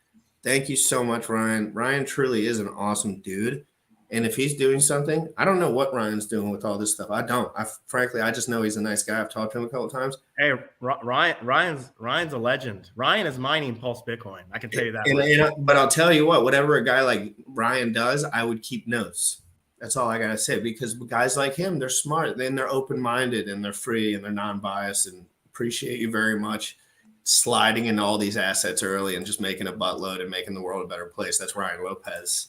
Thank you so much, Ryan. Ryan truly is an awesome dude. And if he's doing something, I don't know what Ryan's doing with all this stuff. I don't. Frankly, I just know he's a nice guy. I've talked to him a couple of times. Hey, Ryan's a legend. Ryan is mining Pulse Bitcoin. I can tell you that. But I'll tell you what, whatever a guy like Ryan does, I would keep notes. That's all I got to say, because guys like him, they're smart, and they're open-minded, and they're free, and they're non-biased, and appreciate you very much sliding into all these assets early and just making a buttload and making the world a better place. That's Ryan Lopez.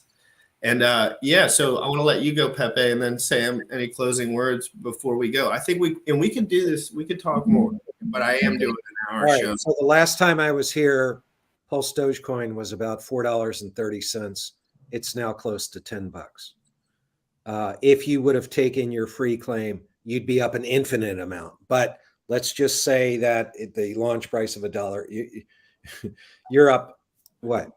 And so I want to let you go, Pepe, and then Sam, any closing words before we go? I think we could do this. We could talk more, but I am doing an hour show. So the last time I was here, Pulse Dogecoin was about $4.30. It's now close to $10. If you would have taken your free claim, you'd be up an infinite amount. But let's just say that at the launch price of $1, you're up what?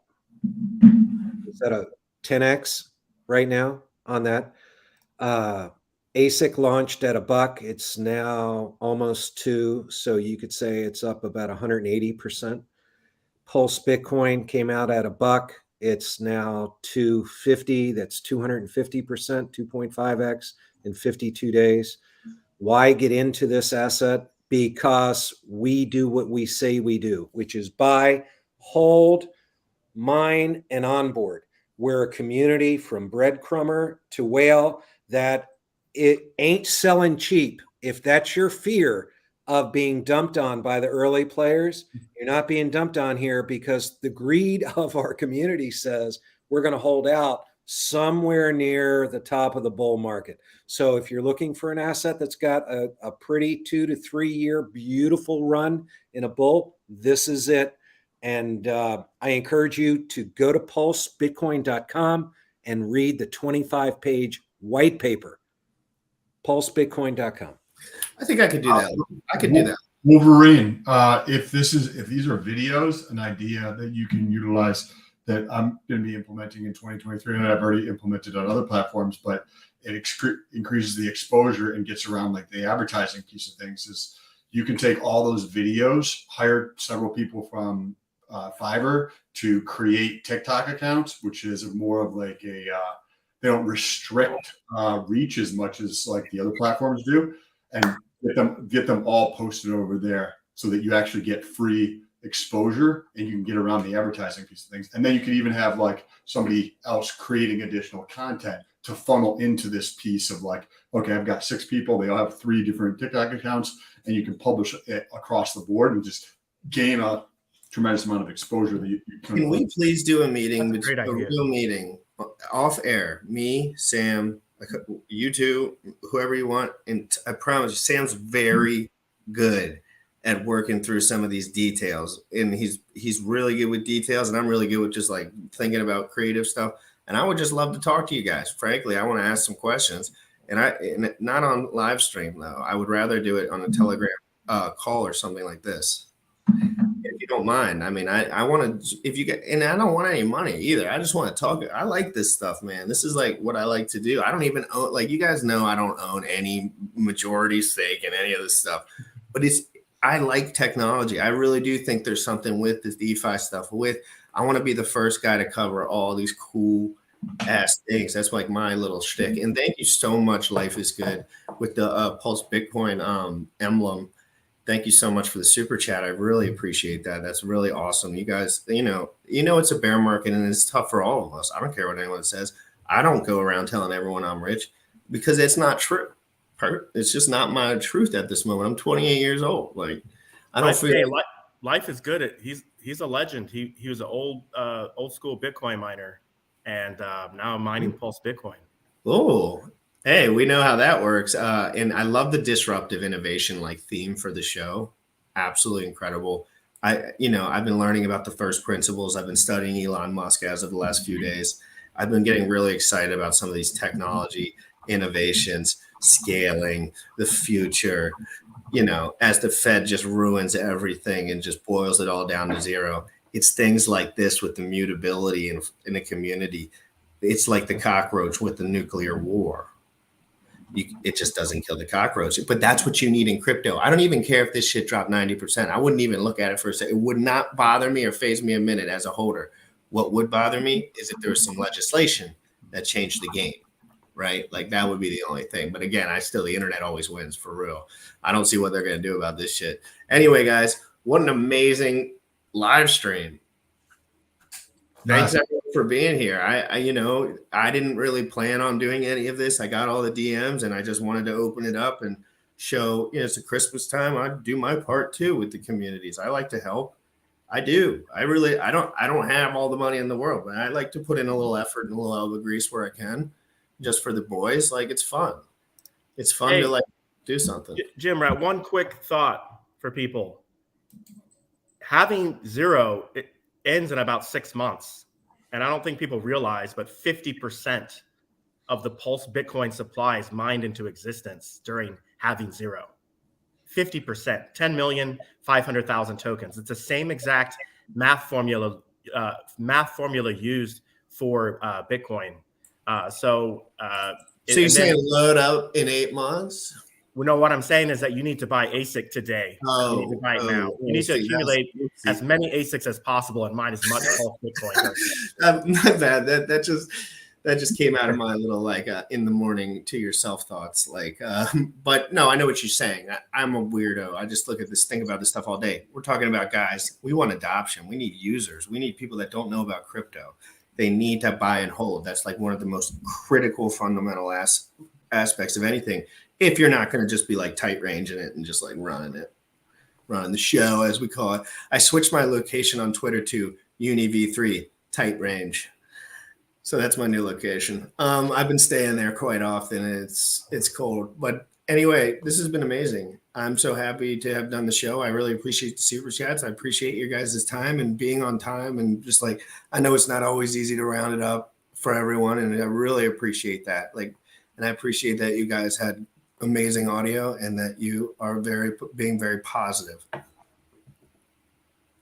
Is that a 10x right now on that? ASIC launched at $1. It's now almost $2. So you could say it's up about 180%. Pulse Bitcoin came out at $1. It's now 250. That's 250%, 2.5x in 52 days. Why get into this asset? Because we do what we say we do, which is buy, hold, mine, and onboard. We're a community from breadcrumber to whale that it ain't selling cheap. If that's your fear of being dumped on by the early players, you're not being dumped on here, because the greed of our community says we're going to hold out somewhere near the top of the bull market. So if you're looking for an asset that's got a pretty 2 to 3 year beautiful run in a bull, this is it. And I encourage you to go to pulsebitcoin.com and read the 25-page white paper. Pulsebitcoin.com. I think I could do that. I could do that. Wolverine, if these are videos, an idea that you can utilize that I'm going to be implementing in 2023, and I've already implemented on other platforms, but it increases the exposure and gets around like the advertising piece of things, is you can take all those videos, hire several people from Fiverr to create TikTok accounts, which is more of like a, they don't restrict reach as much as like the other platforms do, and get them all posted over there so that you actually get free exposure and you can get around the advertising piece of things. And then you could even have like somebody else creating additional content to funnel into this piece of like, okay, I've got 6 people, they all have 3 different TikTok accounts, and you can publish it across the board and just gain a tremendous amount of exposure that you can we please do a meeting, a real meeting off air, me, Sam, you two, whoever you want. And I promise you, Sam's very good at working through some of these details, and he's really good with details, and I'm really good with just like thinking about creative stuff. And I would just love to talk to you guys. Frankly, I want to ask some questions, and not on live stream though. I would rather do it on a Telegram call or something like this, if you don't mind. I mean, I want to, if you get, and I don't want any money either. I just want to talk. I like this stuff, man. This is like what I like to do. I don't even own, like you guys know, I don't own any majority stake in any of this stuff, but I like technology. I really do think there's something with this DeFi stuff. I want to be the first guy to cover all these cool ass things. That's like my little shtick. And thank you so much, Life is Good, with the Pulse Bitcoin emblem. Thank you so much for the super chat. I really appreciate that. That's really awesome. You guys, you know, it's a bear market and it's tough for all of us. I don't care what anyone says. I don't go around telling everyone I'm rich because it's not true. It's just not my truth at this moment. I'm 28 years old. Like, I don't feel like Life is Good. He's a legend. He was an old school Bitcoin miner, and now I'm mining Pulse Bitcoin. Oh, hey, we know how that works. And I love the disruptive innovation like theme for the show. Absolutely incredible. I've been learning about the first principles. I've been studying Elon Musk as of the last few days. I've been getting really excited about some of these technology innovations, scaling, the future, as the Fed just ruins everything and just boils it all down to zero. It's things like this with the mutability in the community. It's like the cockroach with the nuclear war. It just doesn't kill the cockroach, but that's what you need in crypto. I don't even care if this shit dropped 90%. I wouldn't even look at it for a second. It would not bother me or faze me a minute as a holder. What would bother me is if there was some legislation that changed the game, right? Like that would be the only thing. But again, the internet always wins for real. I don't see what they're going to do about this shit. Anyway, guys, what an amazing live stream. Thanks everyone for being here. I didn't really plan on doing any of this. I got all the DMs and I just wanted to open it up and show, it's a Christmas time. I do my part too with the communities. I like to help. I do. I don't have all the money in the world, but I like to put in a little effort and a little elbow grease where I can, just for the boys. Like it's fun. It's fun to like do something. GymRat, one quick thought for people. Having zero, it ends in about 6 months. And I don't think people realize, but 50% of the Pulse Bitcoin supply is mined into existence during having zero. 50%, 10,500,000 tokens. It's the same exact math formula used for Bitcoin. So So you're And saying then, load up in 8 months? well, no, what I'm saying is that you need to buy ASIC today. You need to buy it now. You need to see, accumulate that's- as many ASICs as possible and mine as much Pulse Bitcoin. My bad. That just came out of my little like in the morning to yourself thoughts. Like, but no, I know what you're saying. I'm a weirdo. I just look at this, think about this stuff all day. We're talking about guys. We want adoption. We need users. We need people that don't know about crypto. They need to buy and hold. That's like one of the most critical fundamental aspects of anything. If you're not going to just be like tight ranging it and just like running the show, as we call it. I switched my location on Twitter to UniV3 tight range. So that's my new location. I've been staying there quite often. It's cold, but anyway, this has been amazing. I'm so happy to have done the show. I really appreciate the super chats. I appreciate your guys' time and being on time, and just like, I know it's not always easy to round it up for everyone, and I really appreciate that. Like, and I appreciate that you guys had amazing audio and that you are being very positive.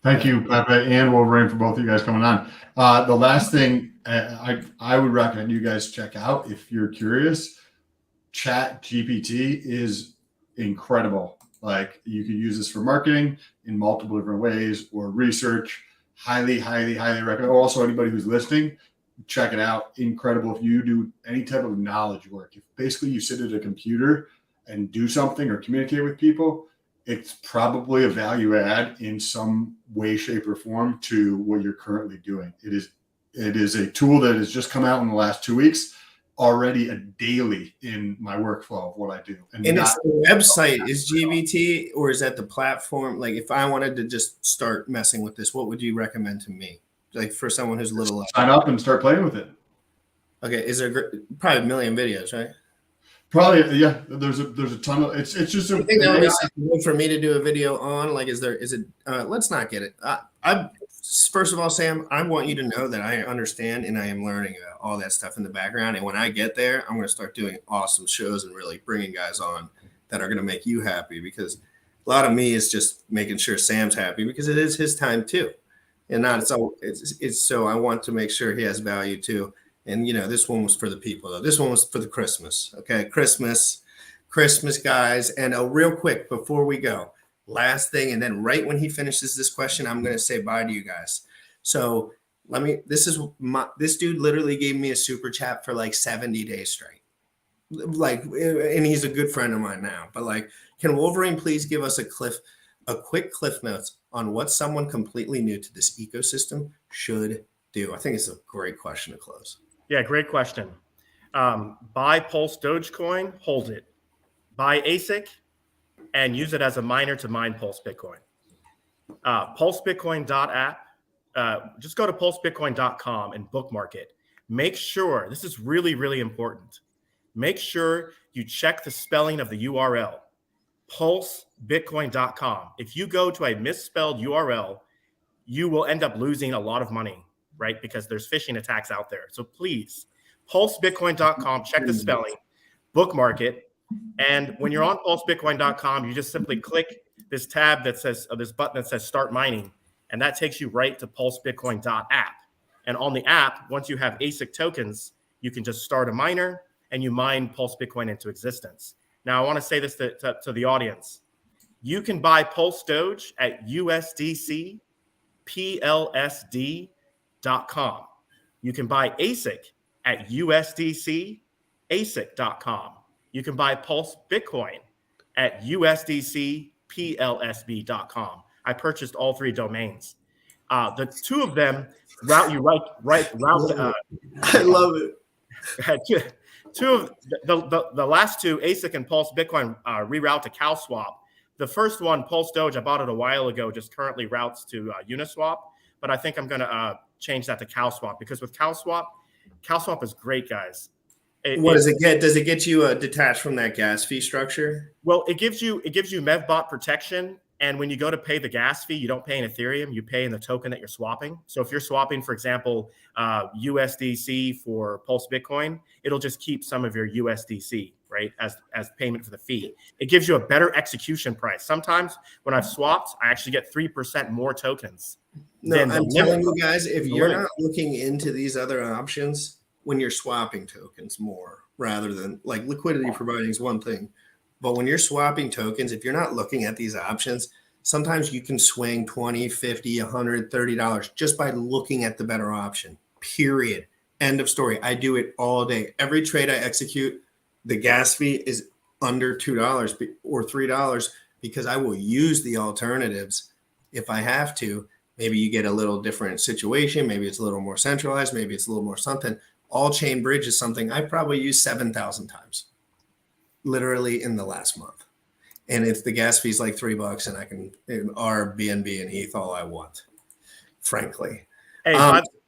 Thank you, Pepe and Wolverine, for both of you guys coming on. The last thing I would recommend you guys check out, if you're curious, Chat GPT is incredible. Like, you can use this for marketing in multiple different ways or research. Highly, highly, highly recommend. Also, anybody who's listening, check it out. Incredible. If you do any type of knowledge work, if basically you sit at a computer and do something or communicate with people, it's probably a value add in some way, shape, or form to what you're currently doing. It is a tool that has just come out in the last 2 weeks, already a daily in my workflow of what I do. And it's the website is GBT, or is that the platform? Like, if I wanted to just start messing with this, what would you recommend to me? Like, for someone who's a little sign up and start playing with it. Okay, is there probably a million videos, right? Probably, yeah. There's a ton of it's just. I think that would be something for me to do a video on. Like, is it? Let's not get it. I first of all, Sam, I want you to know that I understand and I am learning about all that stuff in the background. And when I get there, I'm going to start doing awesome shows and really bringing guys on that are going to make you happy, because a lot of me is just making sure Sam's happy, because it is his time too, and not so. It's so I want to make sure he has value too. And, you know, this one was for the people, though. This one was for the Christmas. Okay, Christmas, guys. And real quick, before we go, last thing, and then right when he finishes this question, I'm going to say bye to you guys. So this dude literally gave me a super chat for like 70 days straight. Like, and he's a good friend of mine now. But like, can Wolverine please give us a quick cliff notes on what someone completely new to this ecosystem should do? I think it's a great question to close. Yeah, great question. Buy Pulse Dogecoin, hold it. Buy ASIC, and use it as a miner to mine Pulse Bitcoin. Pulsebitcoin.app. Just go to pulsebitcoin.com and bookmark it. Make sure, this is really, really important. Make sure you check the spelling of the URL, pulsebitcoin.com. If you go to a misspelled URL, you will end up losing a lot of money, right? Because there's phishing attacks out there. So please, pulsebitcoin.com, check the spelling, bookmark it. And when you're on pulsebitcoin.com, you just simply click this tab that says, this button that says start mining. And that takes you right to pulsebitcoin.app. And on the app, once you have ASIC tokens, you can just start a miner and you mine Pulse Bitcoin into existence. Now, I want to say this to the audience. You can buy Pulse Doge at USDC PLSD.com. You can buy ASIC at USDC ASIC.com. You can buy Pulse Bitcoin at USDC PLSB.com. I purchased all three domains. The two of them route you right. I love it. Two of the last two, ASIC and Pulse Bitcoin, reroute to CalSwap. The first one, Pulse Doge, I bought it a while ago, just currently routes to Uniswap. But I think I'm going to change that to CalSwap, because with CalSwap is great, guys. What does it get? Does it get you detached from that gas fee structure? Well, it gives you MEVBot protection. And when you go to pay the gas fee, you don't pay in Ethereum, you pay in the token that you're swapping. So if you're swapping, for example, USDC for Pulse Bitcoin, it'll just keep some of your USDC, right, as payment for the fee. It gives you a better execution price. Sometimes when I've swapped, I actually get 3% more tokens. No, I'm telling you guys, if you're not looking into these other options, when you're swapping tokens more rather than like liquidity providing is one thing. But when you're swapping tokens, if you're not looking at these options, sometimes you can swing 20, 50, 100, $30 just by looking at the better option, period. End of story. I do it all day. Every trade I execute, the gas fee is under $2 or $3 because I will use the alternatives if I have to. Maybe you get a little different situation. Maybe it's a little more centralized. Maybe it's a little more something. All chain bridge is something I probably use 7,000 times, literally in the last month. And if the gas fee is like $3 and I can R, BNB, and ETH all I want, frankly. Hey,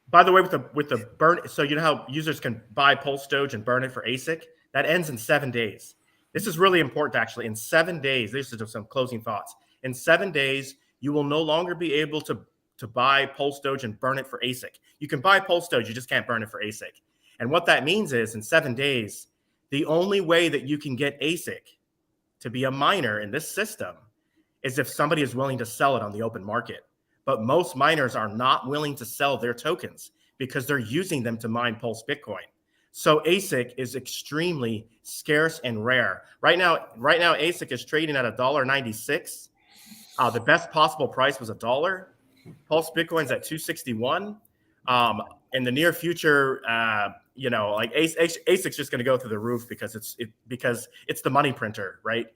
by the way, with the burn, so you know how users can buy Pulse Doge and burn it for ASIC? That ends in 7 days. This is really important, actually. In 7 days, these are just some closing thoughts. In 7 days, you will no longer be able to buy Pulse Doge and burn it for ASIC. You can buy Pulse Doge, you just can't burn it for ASIC. And what that means is in 7 days, the only way that you can get ASIC to be a miner in this system is if somebody is willing to sell it on the open market. But most miners are not willing to sell their tokens because they're using them to mine Pulse Bitcoin. So ASIC is extremely scarce and rare. Right now ASIC is trading at $1.96. The best possible price was $1. Pulse Bitcoin's at 261. In the near future, like ASIC's just going to go through the roof because it's the money printer, right?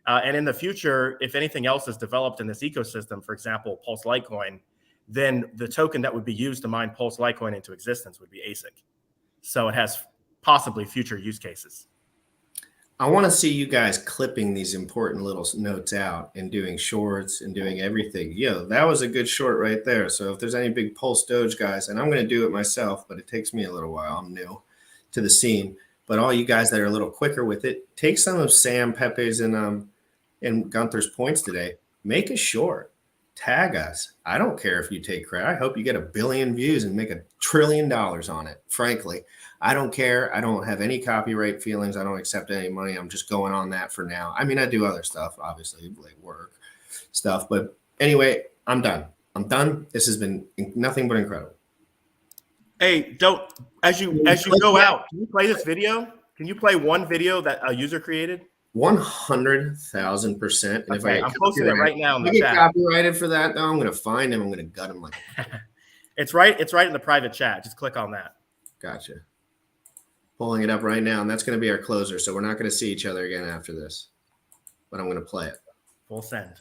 And in the future, if anything else is developed in this ecosystem, for example, Pulse Litecoin, then the token that would be used to mine Pulse Litecoin into existence would be ASIC. So it has possibly future use cases. I want to see you guys clipping these important little notes out and doing shorts and doing everything. Yo, that was a good short right there. So if there's any big Pulse Doge guys, and I'm going to do it myself, but it takes me a little while. I'm new to the scene. But all you guys that are a little quicker with it, take some of Sam, Pepe's, and Gunther's points today. Make a short. Tag us. I don't care if you take credit. I hope you get 1 billion views and make $1 trillion on it. Frankly, I don't care. I don't have any copyright feelings. I don't accept any money. I'm just going on that for now. I mean, I do other stuff, obviously, like work stuff. But anyway, I'm done. This has been nothing but incredible. Hey, as you go out, can you play this video? Can you play one video that a user created? 100,000%. And okay, I'm posting it right now in the chat. chat. Copyrighted for that, though. I'm going to find him. I'm going to gut him like. It's right in the private chat. Just click on that. Gotcha. Pulling it up right now, and that's going to be our closer. So we're not going to see each other again after this, but I'm going to play it. Full send.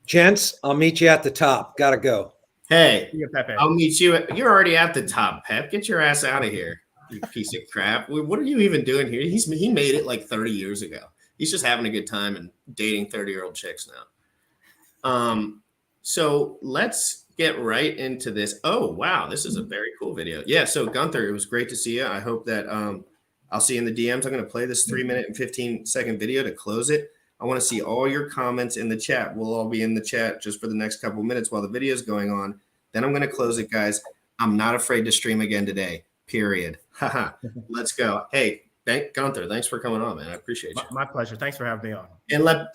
Gents, I'll meet you at the top. Gotta go. Hey, Pepe. I'll meet you. You're already at the top, Pep. Get your ass out of here, you piece of crap. What are you even doing here? He made it like 30 years ago. He's just having a good time and dating 30-year-old chicks now. So let's get right into this. Oh, wow. This is a very cool video. Yeah. So Gunther, it was great to see you. I hope that I'll see you in the DMs. I'm going to play this 3-minute and 15-second video to close it. I want to see all your comments in the chat. We'll all be in the chat just for the next couple of minutes while the video is going on. Then I'm going to close it, guys. I'm not afraid to stream again today, period. Haha. Let's go. Hey, Gunther, thanks for coming on, man. I appreciate you. My pleasure. Thanks for having me on. And let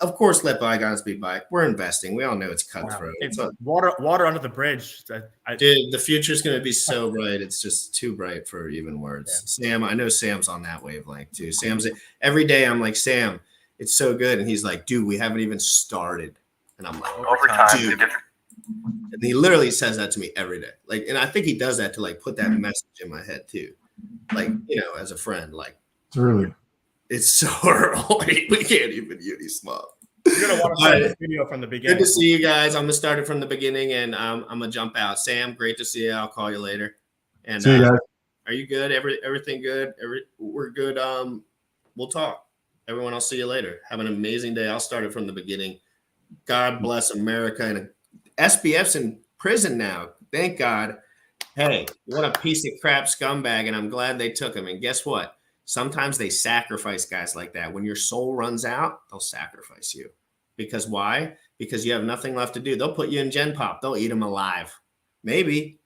bygones be by. We're investing. We all know it's cutthroat. Wow. It's water under the bridge. Dude, the future's going to be so bright. It's just too bright for even words. Yeah. Sam, I know Sam's on that wavelength too. Sam's every day. I'm like, Sam, it's so good, and he's like, dude, we haven't even started, and I'm like, dude. And he literally says that to me every day. Like, and I think he does that to like put that message in my head too. Like, as a friend, like. It's so early. We can't even use small. You're gonna want to start this video from the beginning. Good to see you guys. I'm gonna start it from the beginning, and I'm gonna jump out. Sam, great to see you. I'll call you later. And see you guys. Are you good? Everything good? We're good. We'll talk. Everyone, I'll see you later. Have an amazing day. I'll start it from the beginning. God bless America. And SBF's in prison now. Thank God. Hey, what a piece of crap scumbag, and I'm glad they took him. And guess what? Sometimes they sacrifice guys like that. When your soul runs out, they'll sacrifice you. Because why? Because you have nothing left to do. They'll put you in Gen Pop. They'll eat them alive. Maybe.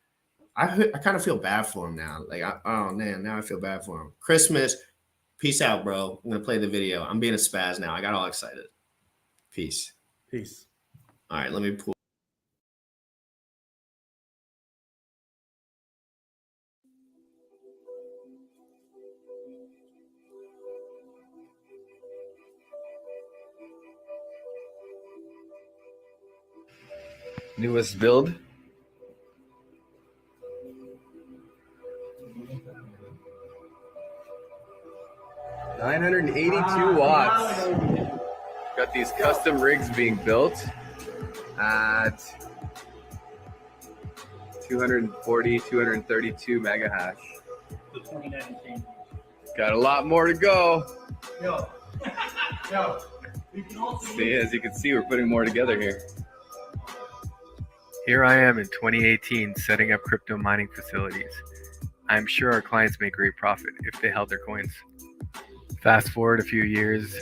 I kind of feel bad for him now. Like, oh, man, now I feel bad for him. Christmas. Peace out, bro. I'm going to play the video. I'm being a spaz now. I got all excited. Peace. Peace. All right, let me pull. Newest build. $982 watts. Got these custom rigs being built at 240, 232 mega hash. Got a lot more to go. See, as you can see, we're putting more together here. Here I am in 2018 setting up crypto mining facilities. I'm sure our clients make great profit if they held their coins. Fast forward a few years,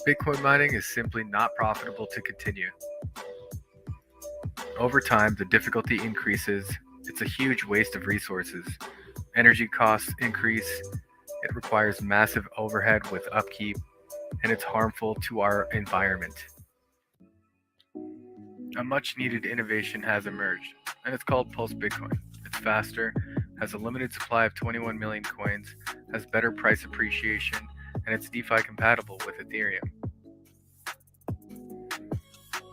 Bitcoin mining is simply not profitable to continue. Over time, the difficulty increases. It's a huge waste of resources. Energy costs increase. It requires massive overhead with upkeep, and it's harmful to our environment. A much needed innovation has emerged, and it's called Pulse Bitcoin. It's faster, has a limited supply of 21 million coins, has better price appreciation, and it's DeFi compatible with Ethereum.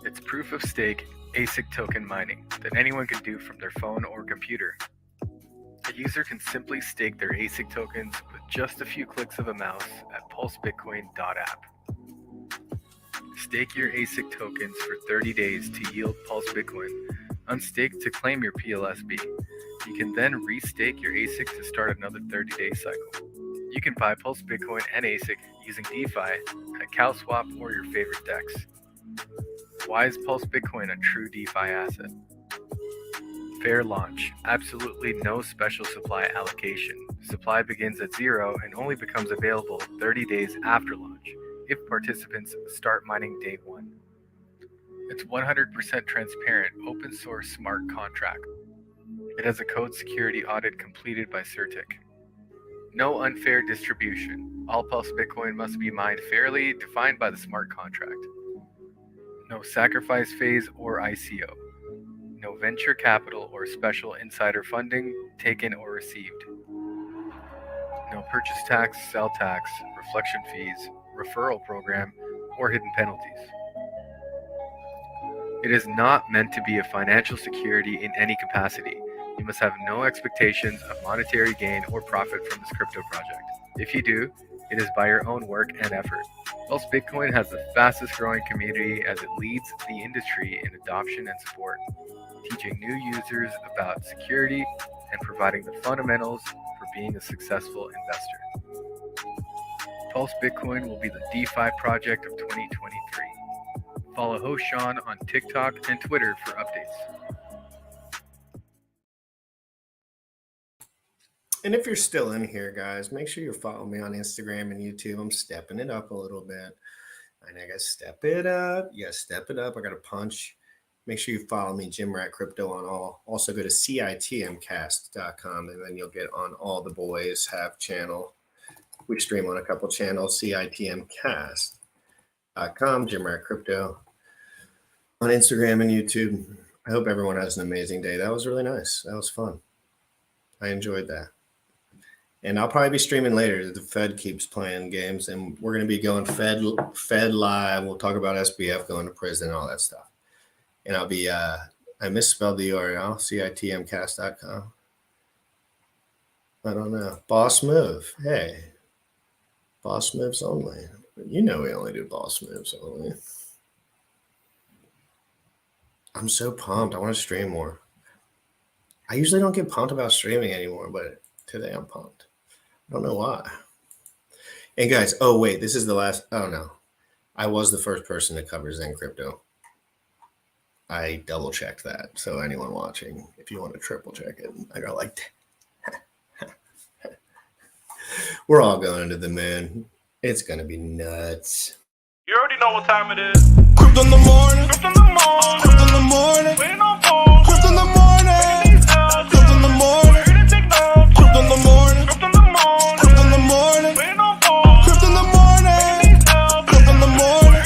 It's proof of stake ASIC token mining that anyone can do from their phone or computer. A user can simply stake their ASIC tokens with just a few clicks of a mouse at pulsebitcoin.app. Stake your ASIC tokens for 30 days to yield Pulse Bitcoin. Unstake to claim your PLSB. You can then restake your ASIC to start another 30-day cycle. You can buy Pulse Bitcoin and ASIC using DeFi at CowSwap or your favorite DEX. Why is Pulse Bitcoin a true DeFi asset? Fair launch. Absolutely no special supply allocation. Supply begins at 0 and only becomes available 30 days after launch if participants start mining day 1. It's 100% transparent, open source smart contract. It has a code security audit completed by Certic. No unfair distribution. All Pulse Bitcoin must be mined fairly, defined by the smart contract. No sacrifice phase or ICO. No venture capital or special insider funding taken or received. No purchase tax, sell tax, reflection fees, referral program, or hidden penalties. It is not meant to be a financial security in any capacity. You must have no expectations of monetary gain or profit from this crypto project. If you do, it is by your own work and effort. Pulse Bitcoin has the fastest growing community as it leads the industry in adoption and support, teaching new users about security and providing the fundamentals for being a successful investor. Pulse Bitcoin will be the DeFi project of 2023. Follow host Sean on TikTok and Twitter for updates. And if you're still in here, guys, make sure you follow me on Instagram and YouTube. I'm stepping it up a little bit. I gotta step it up. You gotta step it up. I gotta punch. Make sure you follow me, GymRatCrypto, on all. Also go to CITMcast.com, and then you'll get on all the boys have channel. We stream on a couple channels, CITMcast.com, GymRatCrypto, on Instagram and YouTube. I hope everyone has an amazing day. That was really nice. That was fun. I enjoyed that. And I'll probably be streaming later. The Fed keeps playing games, and we're going to be going Fed live. We'll talk about SBF going to prison and all that stuff. And I'll be, I misspelled the URL, CITMcast.com. I don't know. Boss Move. Hey. Boss moves only. You know we only do boss moves only. I'm so pumped. I want to stream more. I usually don't get pumped about streaming anymore, but today I'm pumped. I don't know why. And guys, oh wait, this is the last. Oh no, I was the first person to cover Zen Crypto. I double checked that. So anyone watching, if you want to triple check it, I go like, we're all going to the moon. It's gonna be nuts. You already know what time it is. Crypto in the morning. Crypto in the morning. Crypto in the morning. Waiting on phone. Crypto in the morning. Crypto in the morning. Crypto in the morning. Crypto in the morning. Crypto in the morning. Waiting on phone. Crypto in the morning. Crypto in the morning.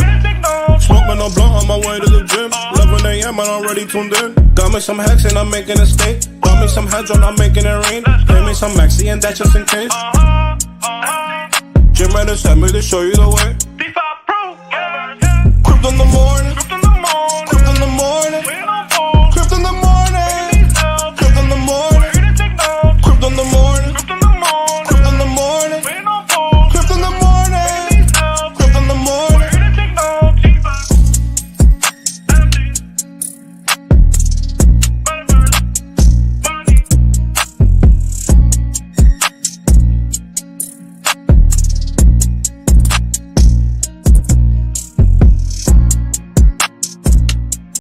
Smoking a blunt on my way to the gym. 11 a.m. and I'm already tuned in. Got me some hacks and I'm making a stake. Got me some heads on, I'm making it rain. Pay me some maxi and that's just in case. GymRat sent me to show you the way.